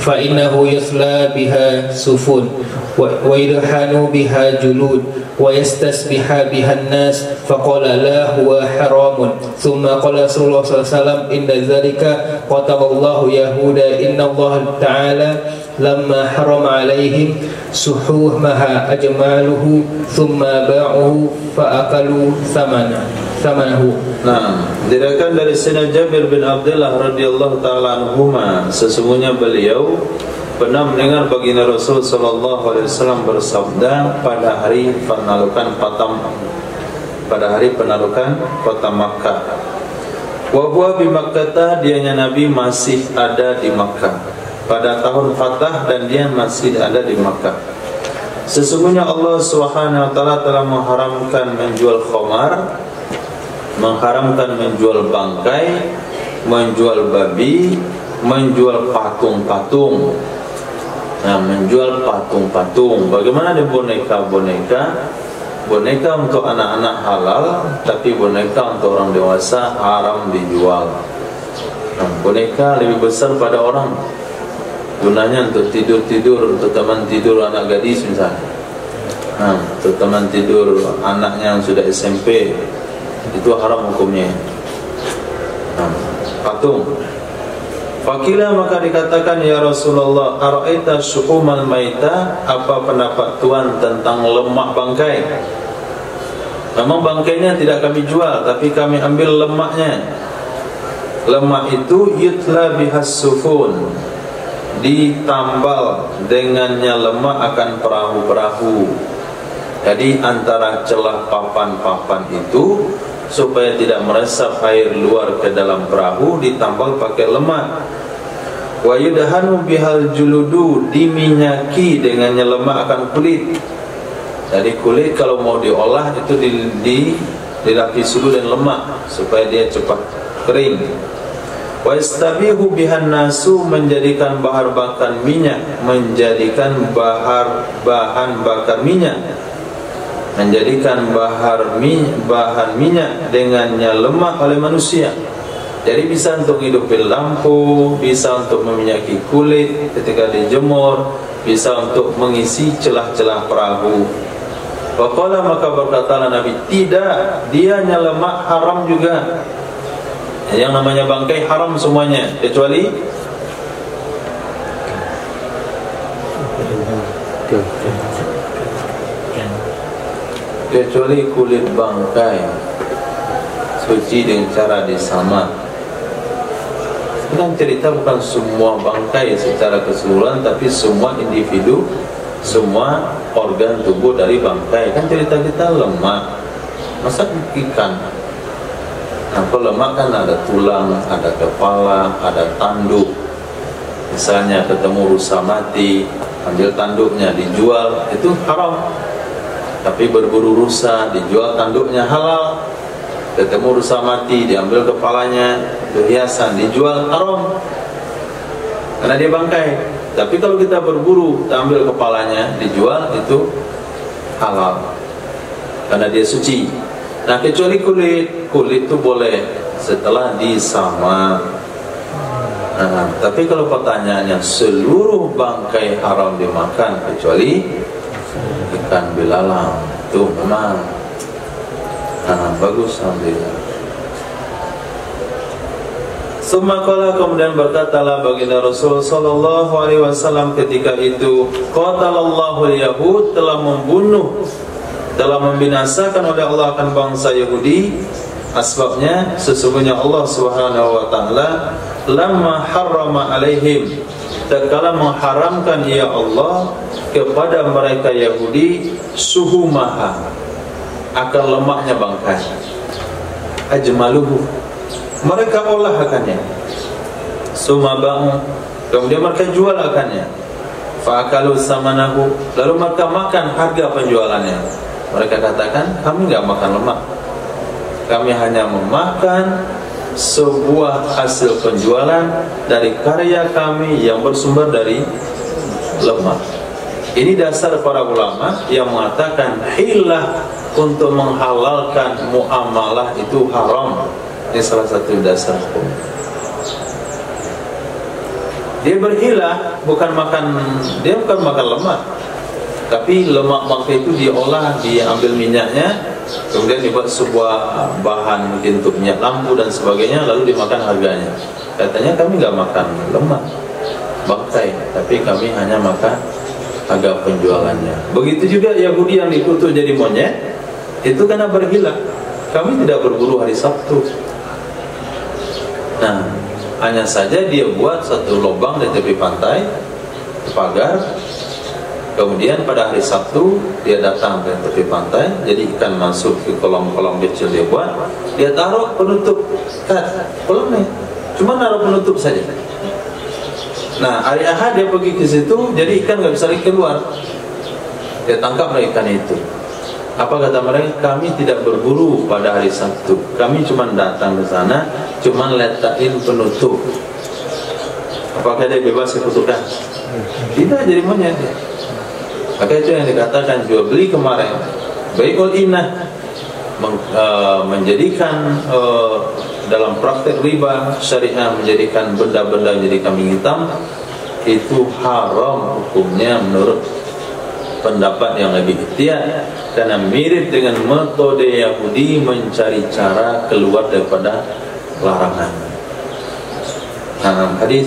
فإنه يصلى بها سفن ويدهن بها جلود ويستسبح بها الناس فقال لا هو حرام ثم قال رسول الله صلى الله عليه وسلم إن ذلك قتل الله يهود إن الله تعالى لما حرم عليهم سحومها أجماله ثم باعوه فأكلوا ثمنه. Nah, diriwayatkan dari Sayyidina Jabir bin Abdullah radhiyallahu taala anhuma, sesungguhnya beliau pernah mendengar baginda Rasul sallallahu alaihi wasallam bersabda pada hari penalukan kota Makkah. Wa huwa bi Makkah, dianya Nabi masih ada di Makkah pada tahun Fatah dan dia masih ada di Makkah. Sesungguhnya Allah Subhanahu wa taala telah mengharamkan menjual khamar, mengharamkan menjual bangkai, menjual babi, menjual patung-patung. Nah, menjual patung-patung. Bagaimana ada boneka-boneka? Boneka untuk anak-anak halal, tapi boneka untuk orang dewasa haram dijual. Nah, boneka lebih besar pada orang. Gunanya untuk tidur-tidur, untuk teman tidur anak gadis misalnya. Nah, untuk teman tidur anaknya yang sudah SMP, itu haram hukumnya. Nah, patung. Fakila, maka dikatakan ya Rasulullah, ara'aita syuhumal maita, apa pendapat Tuhan tentang lemak bangkai? Memang bangkainya tidak kami jual, tapi kami ambil lemaknya. Lemak itu yutla bihas sufun, ditambal dengannya lemak akan perahu-perahu. Jadi antara celah papan-papan itu, supaya tidak meresap air luar ke dalam perahu, ditambal pakai lemak. Wa yudhanu bihal juludu, diminyaki dengannya lemak akan kulit. Jadi kulit kalau mau diolah itu dilapisi dulu dan lemak supaya dia cepat kering. Wa istabihu bihan nasu, menjadikan bahan bakar minyak, menjadikan bahan bakar minyak, menjadikan bahan minyak dengannya lemak oleh manusia. Jadi bisa untuk hidupin lampu, bisa untuk meminyaki kulit ketika dijemur, bisa untuk mengisi celah-celah perahu. Waqala, maka berkatalah Nabi, tidak, dianya lemak haram juga. Yang namanya bangkai haram semuanya, kecuali kulit bangkai suci dengan cara disamak. Bukan cerita, bukan semua bangkai secara keseluruhan, tapi semua individu, semua organ tubuh dari bangkai. Kan cerita kita lemak, masa ikan. Nah, kalau lemak kan ada tulang, ada kepala, ada tanduk. Misalnya ketemu rusa mati, ambil tanduknya dijual, itu haram. Tapi berburu rusa, dijual tanduknya halal. Ketemu rusa mati, diambil kepalanya, perhiasan, dijual haram, karena dia bangkai. Tapi kalau kita berburu, kita ambil kepalanya, dijual, itu halal, karena dia suci. Nah, kecuali kulit itu boleh setelah disamak. Nah, tapi kalau pertanyaannya, seluruh bangkai haram dimakan kecuali ikan belalang, itu memang bagus, alhamdulillah. Summa kemudian berkatalah baginda Rasul sallallahu alaihi wasallam ketika itu, qatalallahu al-yahud, telah membinasakan oleh Allah akan bangsa Yahudi, Asbabnya sesungguhnya Allah Subhanahu wa taala lamma harrama alaihim, tatkala mengharamkan ya Allah kepada mereka Yahudi suhumaha, akan lemaknya bangkai, ajmaluhu, mereka olah akannya, sumabang, kemudian mereka jual akannya, fa'akalu samanahu, lalu mereka makan harga penjualannya. Mereka katakan kami enggak makan lemak, kami hanya memakan sebuah hasil penjualan dari karya kami yang bersumber dari lemak. Ini dasar para ulama yang mengatakan hilah untuk menghalalkan muamalah itu haram. Ini salah satu dasar hukum. Dia berhilah bukan makan lemak, tapi lemak bangkai itu diolah, diambil minyaknya, kemudian dibuat sebuah bahan mungkin untuk minyak lampu dan sebagainya, lalu dimakan harganya. Katanya kami nggak makan lemak bangkai, tapi kami hanya makan harga penjualannya. Begitu juga Yahudi yang dikutuk jadi monyet, itu karena berhilah. Kami tidak berburu hari Sabtu. Nah, hanya saja dia buat satu lubang di tepi pantai, pagar. Kemudian pada hari Sabtu dia datang ke tepi pantai, jadi ikan masuk ke kolam-kolam kecil dia buat, dia taruh penutup kolamnya, cuma naruh penutup saja. Nah, hari Ahad dia pergi ke situ, jadi ikan nggak bisa lagi keluar. Dia tangkaplah ikan itu. Apa kata mereka? Kami tidak berburu pada hari Sabtu, kami cuma datang ke sana, cuma letakin penutup. Apakah dia bebas kutukan? Tidak, jadi monyet. Maka itu yang dikatakan jual beli kemarin, bai'ul inah, menjadikan dalam praktek riba syariah, menjadikan benda-benda menjadi kambing hitam, itu haram hukumnya menurut pendapat yang lebih ihtiyat, karena mirip dengan metode Yahudi mencari cara keluar daripada larangan. Nah, hadis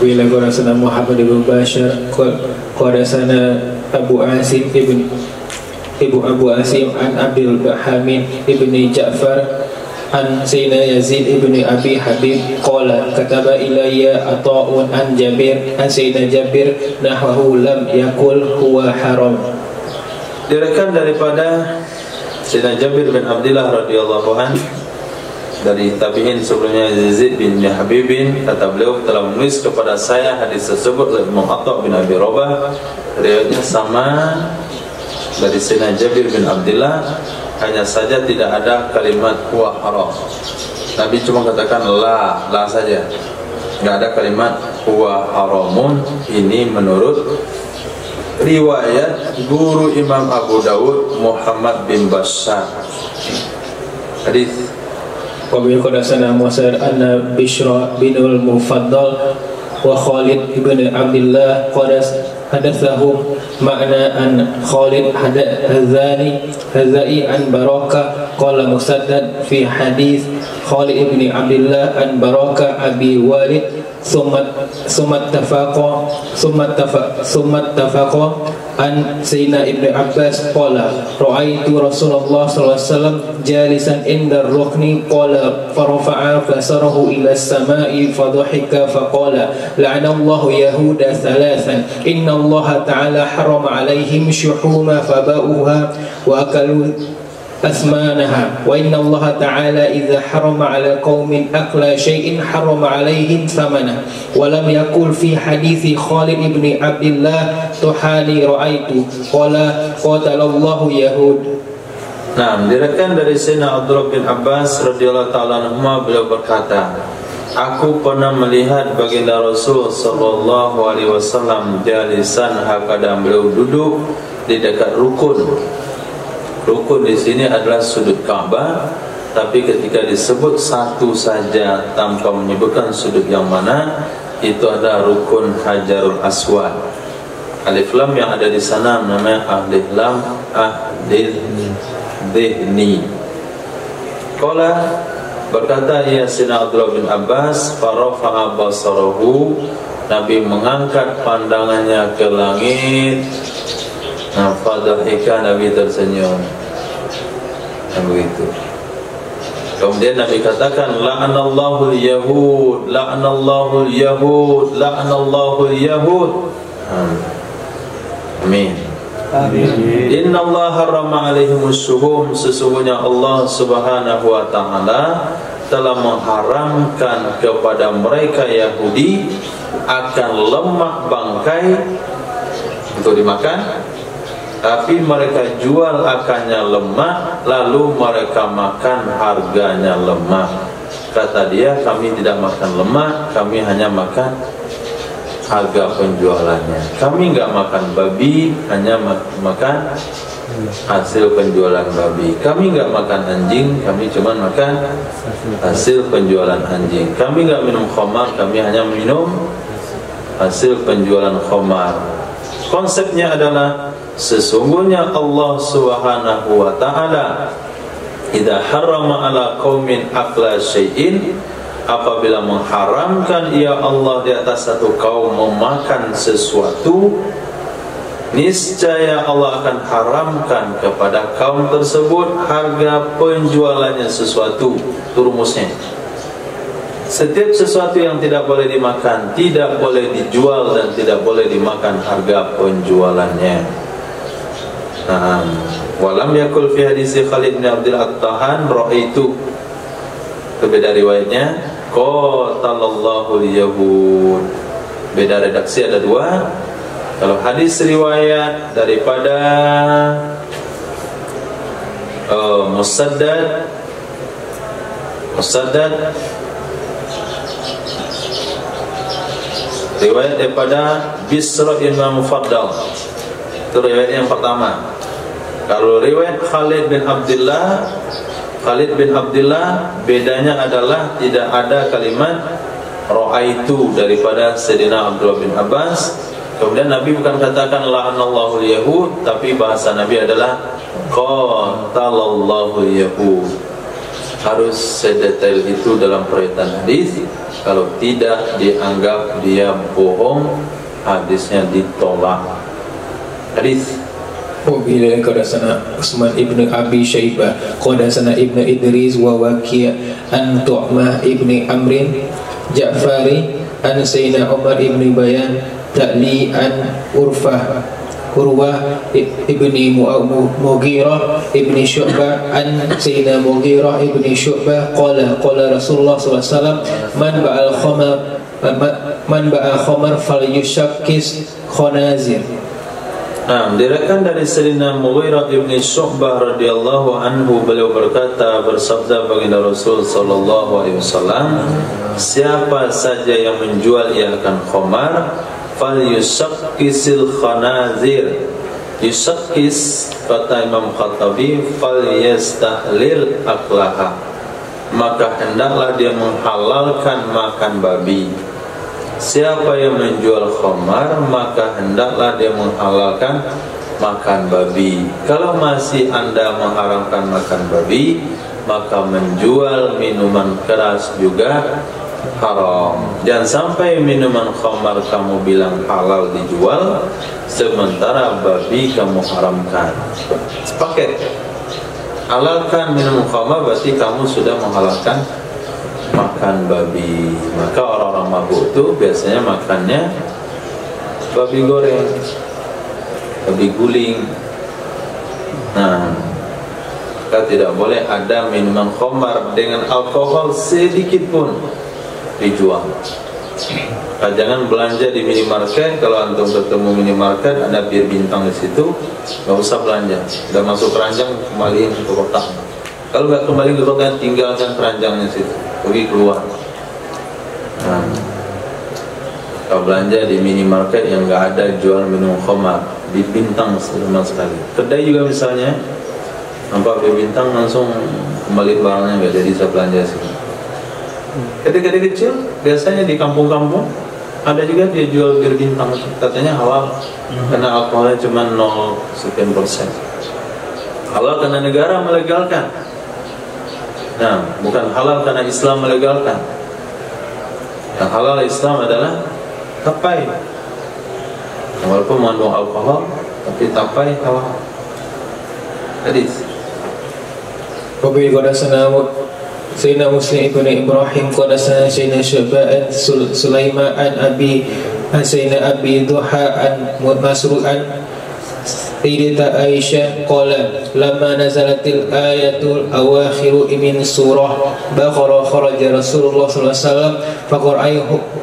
Bila qala Muhammad bin Bashar qala sana Abu Asim Ibu Abu Asim an Abdul Bahamin ibni Ja'far an Sayyidina Yazid ibni Abi Habib qala kataba ilayya Ata'un an Jabir an Sayyidina Jabir nahwahu lam yakul huwa haram. Diriwayatkan daripada Sayyidina Jabir bin Abdullah radhiyallahu anhu dari tabi'in sebelumnya Yazid bin Habibin, kata beliau telah menulis kepada saya hadis tersebut dari Imam Atha bin Abi Rabah, riwayatnya sama dari Sayyidina Jabir bin Abdullah, hanya saja tidak ada kalimat huwa haram. Nabi cuma katakan la saja, nggak ada kalimat huwa haramun. Ini menurut riwayat guru Imam Abu Dawud Muhammad bin Bashar. Hadis Wabil qadasana Musa anna Bishra bin al-Mufaddal wa Khalid ibn Abdullah qadas hadatsahum ma'na an Khalid hazai an Barakah qala Musaddad fi hadis Khalid ibn Abdullah an Barakah Abi Walid summa tafaqa an Sayyidina Ibn Abbas qala ra'aitu Rasulullah sallallahu alaihi wasallam jalisan inda ar-rukni qala farafa'a basarahu ila as-sama'i fadhahika faqala la'anallahu yahuda thalathan inna Allah ta'ala harama 'alaihim shuhuma faba'uha wa akalu أثمانها وإن الله تعالى إذا حرم على قوم أكل شيء حرم عليهم ثمنه ولم يقل في حديث خالد بن عبد الله تحاني رأيت قال قاتل الله يهود. Nah, diriwayatkan dari Sayyidina Abdullah bin Abbas radhiyallahu ta'ala anhuma, beliau berkata, aku pernah melihat baginda Rasul sallallahu alaihi wasallam jalisan hakadang, beliau duduk di dekat rukun. Rukun di sini adalah sudut Ka'bah, tapi ketika disebut satu saja tanpa menyebutkan sudut yang mana, itu adalah rukun Hajarul Aswad. Alif lam yang ada di sana namanya alif lam ahdihni. Qala berkata ya Sayyidina Abdullah bin Abbas, farafa'a basarahu, Nabi mengangkat pandangannya ke langit. Fadhahika, Nabi tersenyum. Yang begitu. Kemudian Nabi katakan, la'anallahu al-yahud, la'anallahu al-yahud, la'anallahu al-yahud. Amin. Inna Allah harrama alaihimus syuhum, sesungguhnya Allah subhanahu wa ta'ala telah mengharamkan kepada mereka Yahudi akan lemak bangkai untuk dimakan, tapi mereka jual akannya lemak, lalu mereka makan harganya lemak. Kata dia, kami tidak makan lemak, kami hanya makan harga penjualannya. Kami enggak makan babi, hanya makan hasil penjualan babi. Kami enggak makan anjing, kami cuma makan hasil penjualan anjing. Kami enggak minum khamar, kami hanya minum hasil penjualan khamar. Konsepnya adalah sesungguhnya Allah subhanahu wa ta'ala idza harrama ala qaumin akla syai'in, apabila mengharamkan ia Allah di atas satu kaum memakan sesuatu, niscaya Allah akan haramkan kepada kaum tersebut harga penjualannya sesuatu. Itu rumusnya. Setiap sesuatu yang tidak boleh dimakan tidak boleh dijual dan tidak boleh dimakan harga penjualannya. Walam yakul fi hadisi Khalid bin Abdul Attahan ra'aitu, beda riwayatnya, qatalallahu al-yahud. Beda redaksi ada dua. Kalau hadis riwayat daripada Musaddad riwayat daripada Bisr bin Mufaddal, itu riwayat yang pertama. Kalau riwayat Khalid bin Abdullah bedanya adalah tidak ada kalimat ra'aitu daripada Sayyidina Abdullah bin Abbas. Kemudian Nabi bukan katakan la'anallahu al-yahud, tapi bahasa Nabi adalah qatalallahu al-yahud. Harus sedetail itu dalam periwayatan hadis. Kalau tidak dianggap dia bohong, hadisnya ditolak. Hadis Bila qadasana Utsman ibn Abi Syaibah qadasana ibn Idris wa Waqi' an Tu'mah ibn Amrin Ja'fari an Sayyidina Umar ibn Bayan ta'li an Urwah ibni Mughirah ibni Syu'bah an Sayyidina Mughirah ibni Syu'bah qala Rasulullah sallallahu alaihi wasallam man ba'al khamar falyushakkis khanazir. Diriwayatkan dari Sayyidina Mughirah ibni Syu'bah radhiyallahu anhu, beliau berkata, bersabda baginda Rasul sallallahu alaihi wasallam, siapa saja yang menjual ia akan khamar, falyushakkisil khanazir. Yushakkis, kata Imam Khattabi, falyastahlil aklaha, maka hendaklah dia menghalalkan makan babi. Siapa yang menjual khamar, maka hendaklah dia menghalalkan makan babi. Kalau masih Anda mengharamkan makan babi, maka menjual minuman keras juga haram. Jangan sampai minuman khamar kamu bilang halal dijual, sementara babi kamu haramkan. Sepaket. Halalkan minum khamar, berarti kamu sudah menghalalkan makan babi. Maka orang-orang mabuk itu biasanya makannya babi goreng, babi guling. Maka tidak boleh ada minuman khamar dengan alkohol sedikit pun dijual. Jangan belanja di minimarket. Kalau antum ketemu minimarket ada bir bintang di situ, nggak usah belanja. Sudah masuk keranjang, kembaliin ke kotak. Kalau nggak kembali ke kotak, tinggalkan keranjangnya situ, pergi keluar. Kalau belanja di minimarket yang nggak ada jual minum khamar, di bintang sama sekali. Kedai juga misalnya, nampak bir bintang, langsung kembali barangnya, nggak jadi saya belanja sini. Kedai-kedai kecil biasanya di kampung-kampung ada juga dia jual bir bintang, katanya halal karena alkoholnya cuma 0% halal karena negara melegalkan. Bukan halal karena Islam melegalkan. Yang halal Islam adalah tapai, walaupun mengandung alkohol, tapi tapai halal. Hadis. Wabil qadasana Sayyidina Muslim ibn Ibrahim qadasana Sayyidina Syaba'an Sulaiman an Sayyidina Abi Duha an Masruq an Sayyidita Aisyah qala lamma nazalatil ayatul awakhiru min surah Baqarah kharaja Rasulullah sallallahu alaihi wasallam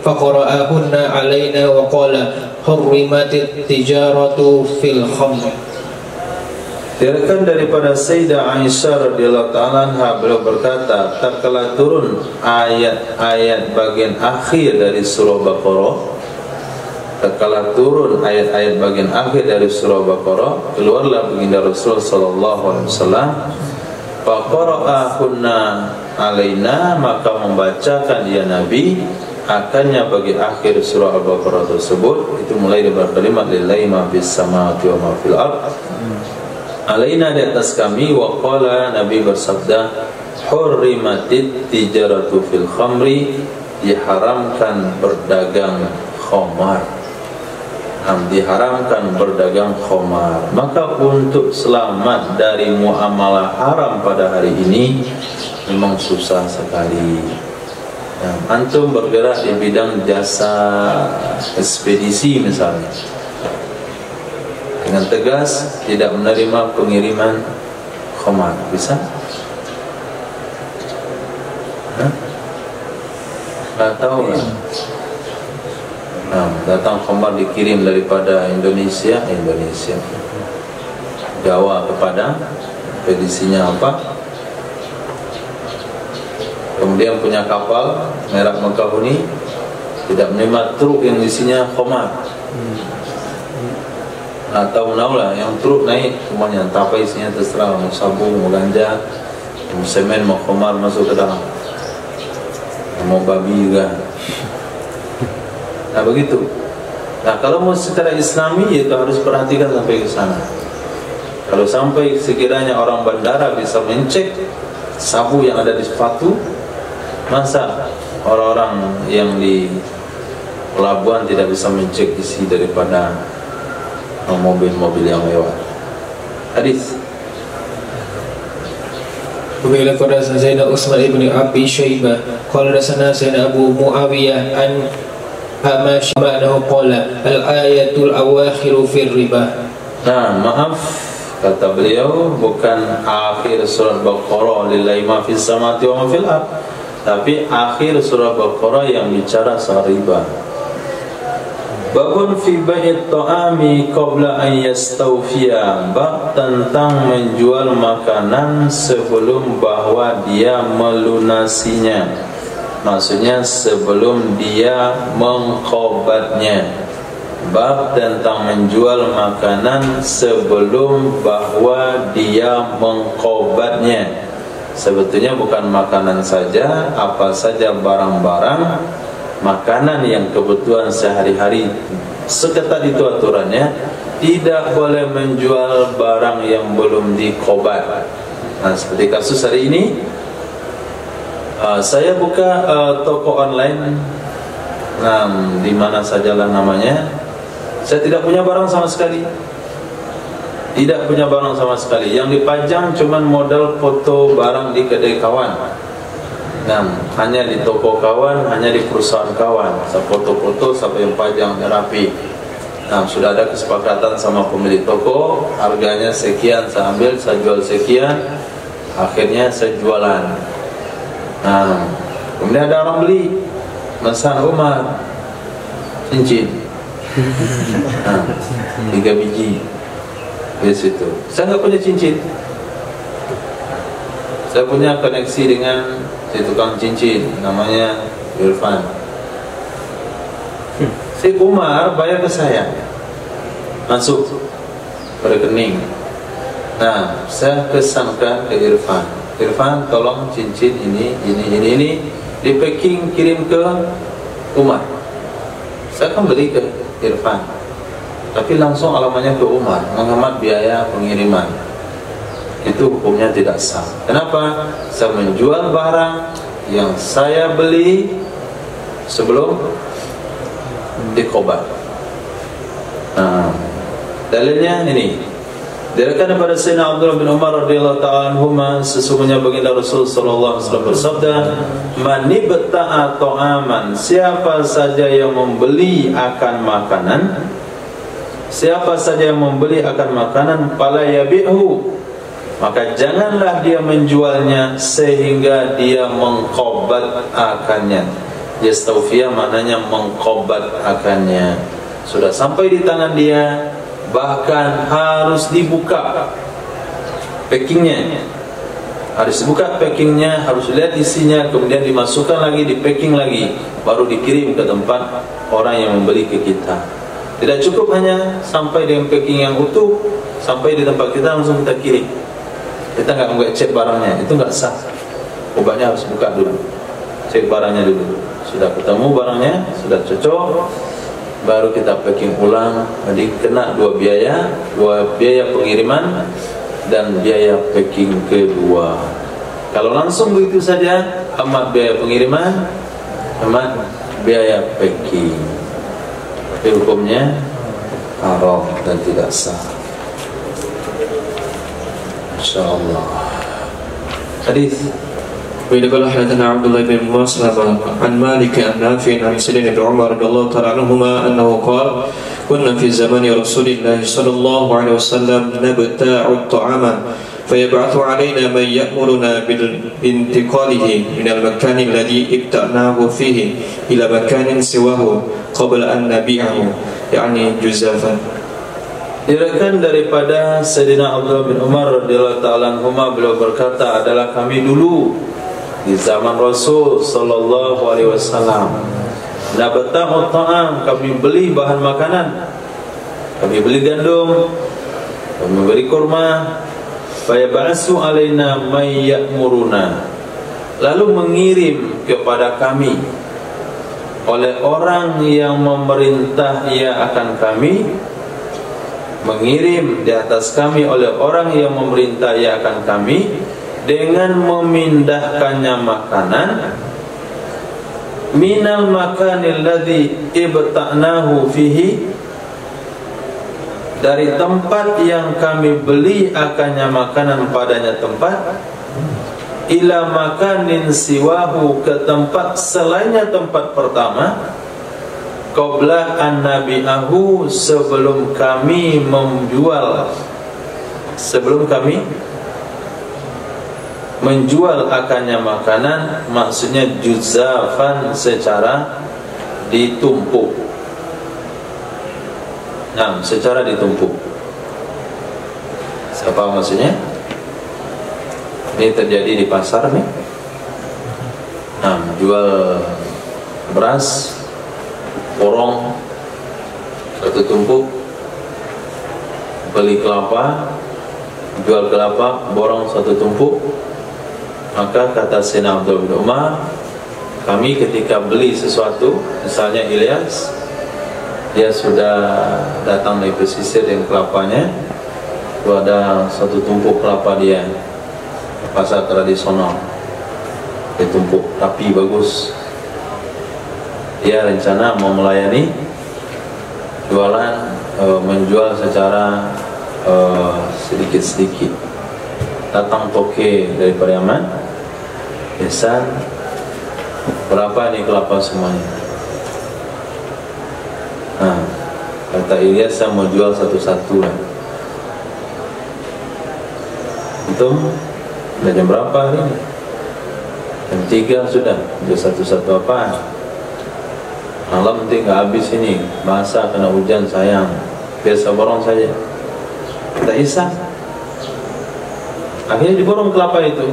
faqara'ahunna alaina wa qala hurrimatit tijaratu fil khamr. Dirikan daripada Sayyidah Aisyah radhiyallahu ta'ala anha, beliau berkata, tatkala turun ayat-ayat bagian akhir dari surah Baqarah, tatkala turun ayat-ayat bagian akhir dari surah Baqarah, keluarlah baginda Rasul sallallahu alaihi wasallam, faqara'ahunna alaina, maka membacakan dia Nabi akannya bagi akhir surah Al-Baqarah tersebut. Itu mulai dari kalimat lillahi ma fis samawati wa ma fil ard, alaina, di atas kami, wa qala, Nabi bersabda, hurrimatit tijaratu fil khamri, diharamkan berdagang khamar. Diharamkan berdagang khamar. Maka untuk selamat dari muamalah haram pada hari ini memang susah sekali. Antum bergerak di bidang jasa ekspedisi misalnya, dengan tegas tidak menerima pengiriman khamar, bisa? Nggak tahu lah. Datang khamar dikirim daripada Indonesia Jawa kepada ekspedisinya apa? Kemudian punya kapal merek Mekahuni tidak menerima truk yang isinya khamar. Atau lah yang truk naik semuanya, entah apa isinya terserah, mau sabu, mau ganja, mau semen, mau khamar masuk ke dalam, mau babi juga. Nah begitu. Nah kalau mau secara Islami, itu harus perhatikan sampai ke sana. Kalau sampai sekiranya orang bandara bisa mencek sabu yang ada di sepatu, masa orang-orang yang di pelabuhan tidak bisa mencek isi daripada mobil-mobil yang mewah? Hadis. Bila qala Sayyidina Utsman ibn Abi Syaibah qala dasana Sayyidina Abu Muawiyah an Amash ma'nahu qala al-ayatul awakhiru fir riba. Nah, maaf, kata beliau, bukan akhir surah Baqarah lillahi ma fis samawati wa ma fil ard, tapi akhir surah Baqarah yang bicara soal riba. Babun fi bai'it ta'ami qabla an yastawfiya, bab tentang menjual makanan sebelum bahwa dia melunasinya. Maksudnya sebelum dia mengqabatnya. Bab tentang menjual makanan sebelum bahwa dia mengqabatnya. Sebetulnya bukan makanan saja, apa saja barang-barang makanan yang kebutuhan sehari-hari, seketat itu aturannya. Tidak boleh menjual barang yang belum diqabat. Nah, seperti kasus hari ini, saya buka toko online, di mana sajalah namanya. Saya tidak punya barang sama sekali. Tidak punya barang sama sekali. Yang dipajang cuman modal foto barang di kedai kawan. Hanya di toko kawan, hanya di perusahaan kawan. Saya foto-foto sampai yang pajang rapi. Sudah ada kesepakatan sama pemilik toko, harganya sekian, saya ambil, saya jual sekian. Akhirnya saya jualan. Kemudian ada orang beli, Masan Umar, cincin 3 biji di situ. Saya nggak punya cincin. Saya punya koneksi dengan si tukang cincin, namanya Irfan. Si Umar bayar ke saya, masuk ke rekening. Saya pesankan ke Irfan, Irfan tolong cincin ini di packing kirim ke Umar. Saya akan beli ke Irfan, tapi langsung alamatnya ke Umar, menghemat biaya pengiriman. Itu hukumnya tidak sah. Kenapa? Saya menjual barang yang saya beli sebelum diqabat. Dalilnya ini, Diriwayatkan daripada Sayyidina Abdullah bin Umar radhiyallahu ta'ala anhuma, sesungguhnya baginda Rasul sallallahu alaihi wasallam bersabda, "Man ibta'a ta'aman," siapa saja yang membeli akan makanan, siapa saja yang membeli akan makanan, fala yabi'hu, maka janganlah dia menjualnya sehingga dia mengqabat akannya. Yastawfiya maknanya mengqabat akannya, sudah sampai di tangan dia, bahkan harus dibuka packingnya, harus dibuka packingnya, harus lihat isinya, kemudian dimasukkan lagi, di packing lagi, baru dikirim ke tempat orang yang membeli ke kita. Tidak cukup hanya sampai dengan packing yang utuh, sampai di tempat kita langsung kita kirim. Kita nggak cek barangnya, itu nggak sah. Obatnya harus buka dulu, cek barangnya dulu. Sudah ketemu barangnya, sudah cocok, baru kita packing ulang. Jadi kena dua biaya pengiriman dan biaya packing kedua. Kalau langsung begitu saja, amat biaya pengiriman, amat biaya packing. Tapi hukumnya haram dan tidak sah. Insyaallah. Hadis وقال حدثنا عبد الله بن مسلمة عن مالك عن نافع عن سيدنا ابن عمر رضي الله تعالى عنهما أنه قال كنا في زمان رسول الله صلى الله عليه وسلم نبتاع الطعام فيبعث علينا من يأمرنا بانتقاله من المكان الذي ابتعناه فيه إلى مكان سواه قبل أن نبيعه يعني جزافا. Diriwayatkan daripada Sayyidina Abdullah bin Umar radhiyallahu ta'ala anhuma, beliau berkata, adalah kami dulu di zaman Rasul sallallahu alaihi wasallam, nabata'ut ta'am, kami beli bahan makanan, kami beli gandum, kami beli kurma, fayab'asu alaina may ya'muruna, lalu mengirim kepada kami oleh orang yang memerintah ia akan kami, mengirim di atas kami oleh orang yang memerintah ia akan kami, dengan memindahkannya makanan minal makanil ladzi ibta'nahu fihi, dari tempat yang kami beli akannya makanan padanya tempat, ila makanin siwahu, ke tempat selainnya tempat pertama, qabla an nabi'ahu, sebelum kami menjual, sebelum kami menjual akannya makanan, maksudnya juzafan, secara ditumpuk. Nah, secara ditumpuk. Apa maksudnya? Ini terjadi di pasar nih. Nah, jual beras, borong satu tumpuk, beli kelapa, jual kelapa, borong satu tumpuk. Maka kata Sayyidina Abdullah bin Umar, kami ketika beli sesuatu, misalnya Ilyas, dia sudah datang dari pesisir dengan kelapanya, itu ada satu tumpuk kelapa dia, pasar tradisional, dia tumpuk rapi bagus. Dia rencana mau melayani jualan, menjual secara sedikit-sedikit. Datang toke dari Pariaman, pesan, berapa nih kelapa semuanya? Nah, kata Ilyas, saya mau jual satu-satu lah. Itu udah jam berapa hari ini? Jam 3 sudah, jual satu-satu apaan? Malam nanti nggak habis ini, basah kena hujan sayang, biasa borong saja. Kita Ihsan, akhirnya diborong kelapa itu.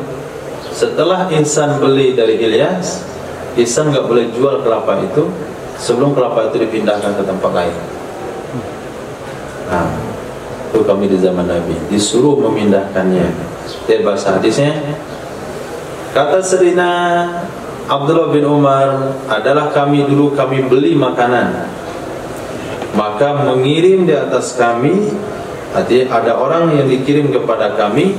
Setelah Ihsan beli dari Ilyas, Ihsan nggak boleh jual kelapa itu sebelum kelapa itu dipindahkan ke tempat lain. Nah, itu kami di zaman Nabi disuruh memindahkannya. Dari bahasa hadisnya, kata Sayyidina Abdullah bin Umar, adalah kami dulu kami beli makanan, maka mengirim di atas kami, artinya ada orang yang dikirim kepada kami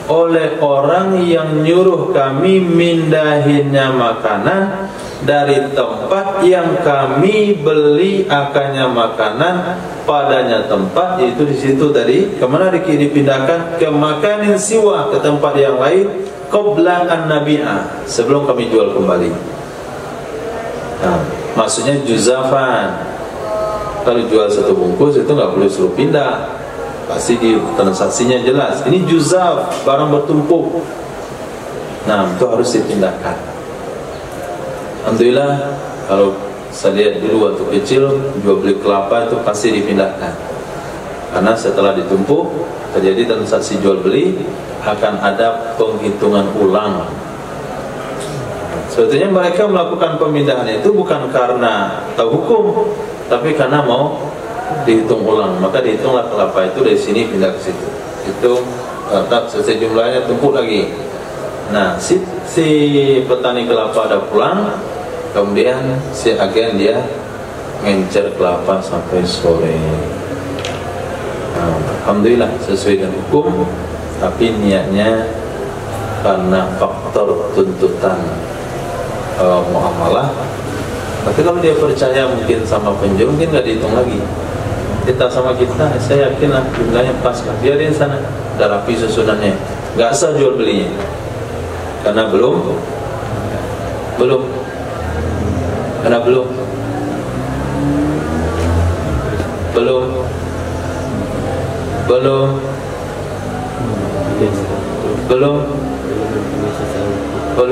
oleh orang yang nyuruh kami mindahinnya makanan dari tempat yang kami beli akannya makanan padanya tempat, yaitu di situ tadi kemana dipindahkan ke makanin siwa, ke tempat yang lain, qabla an nabi'ah, sebelum kami jual kembali. Nah, maksudnya juzafan. Kalau jual satu bungkus itu nggak boleh suruh pindah, pasti di transaksinya jelas. Ini juzaf, barang bertumpuk. Nah, itu harus dipindahkan. Alhamdulillah, kalau saya lihat dulu waktu kecil jual beli kelapa itu pasti dipindahkan, karena setelah ditumpuk terjadi transaksi jual beli akan ada penghitungan ulang. Sebetulnya mereka melakukan pemindahan itu bukan karena tahu hukum, tapi karena mau dihitung ulang. Maka dihitunglah kelapa itu dari sini pindah ke situ. Itu tetap selesai jumlahnya, tumpuk lagi. Nah, si petani kelapa ada pulang, kemudian si agen dia ngencer kelapa sampai sore. Nah, alhamdulillah sesuai dengan hukum, tapi niatnya karena faktor tuntutan muamalah. Tapi kalau dia percaya mungkin sama penjual, mungkin nggak dihitung lagi. Kita sama kita, saya yakin lah jumlahnya pas, biarin sana, udah rapi susunannya, nggak usah jual belinya, karena belum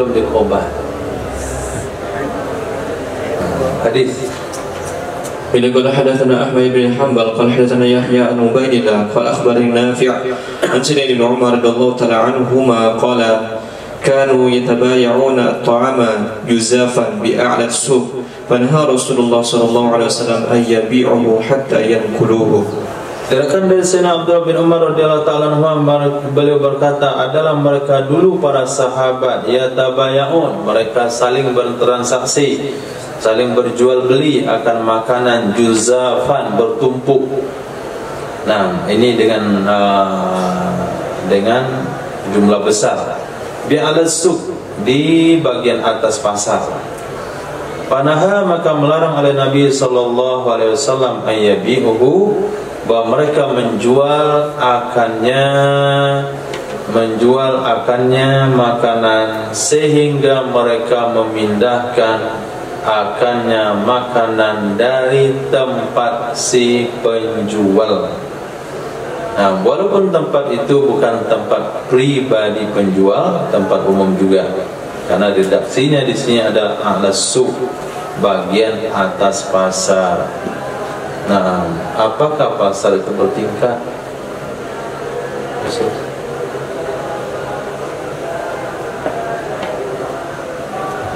dikobah. Hadis. Bila qala hadatsana Ahmad bin Hanbal qala hadatsana Yahya an Ubaidillah qala akhbarani Nafi' an Sayyid ibn Umar radhiyallahu ta'ala anhuma qala كانوا يتبايعون الطعام جزافا بأعلى السوق فنهى رسول الله صلى الله عليه وسلم أن يبيعه حتى ينقلوه. Diriwayatkan dari Sayyidina Abdullah bin Umar radhiyallahu ta'ala anhu, beliau berkata, adalah mereka dulu para sahabat yatabayaun, mereka saling bertransaksi, saling berjual beli akan makanan juzafan, bertumpuk. Nah, ini dengan jumlah besar. Bi'ala suq, di bagian atas pasar. Panaha, maka melarang oleh Nabi sallallahu alaihi wasallam ayyabihu, bahwa mereka menjual akannya makanan, sehingga mereka memindahkan akannya makanan dari tempat si penjual. Nah, walaupun tempat itu bukan tempat pribadi penjual, tempat umum juga, karena redaksinya di sini ada a'la suq, bagian atas pasar. Nah, apakah pasar itu bertingkat?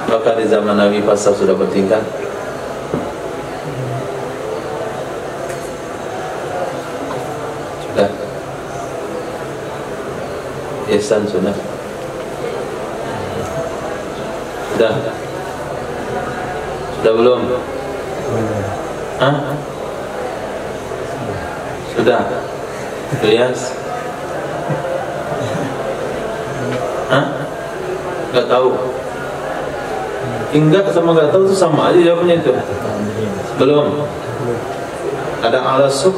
Apakah di zaman Nabi pasar sudah bertingkat? Sudah. Ihsan sudah. Sudah. Sudah belum? Hah? Sudah. Ilyas? Hah? Gak tahu. Enggak sama gak tahu itu sama aja jawabnya itu. Belum. Ada alasuk.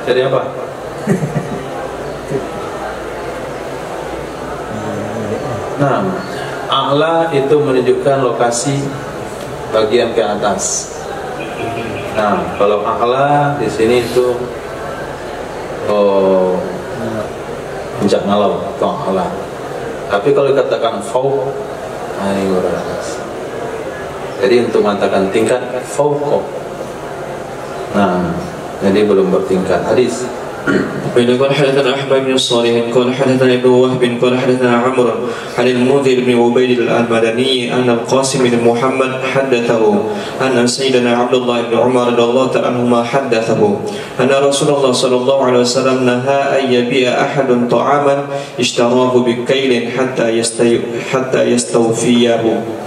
Jadi apa? Nah, a'la itu menunjukkan lokasi bagian ke atas. Nah, kalau a'la di sini itu puncak ngalau atau a'la. Tapi kalau dikatakan fauq, ini baru atas. Jadi untuk mengatakan tingkat fauq. Nah, jadi belum bertingkat. Hadis قال حدثنا أحمد بن الصالح قال حدثنا ابن وهب قال حدثنا عمرو عن المنذر بن عبيد المدني أن القاسم بن محمد حدثه أن سيدنا عبد الله بن عمر رضي الله تعالى عنهما حدثه أن رسول الله صلى الله عليه وسلم نهى أن يبيع أحد طعاما اشتراه بكيل حتى يستوفيه.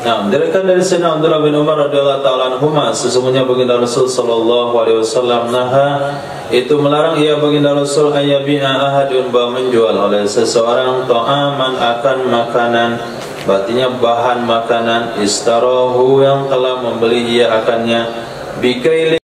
Nah, diriwayatkan dari Sayyidina Abdullah bin Umar radhiyallahu taala anhuma, sesungguhnya baginda Rasul sallallahu alaihi wasallam naha, itu melarang ia baginda Rasul ayabi'a ahadun, bahwa menjual oleh seseorang ta'aman, akan makanan, artinya bahan makanan, istarahu yang telah membeli ia akannya, bikaili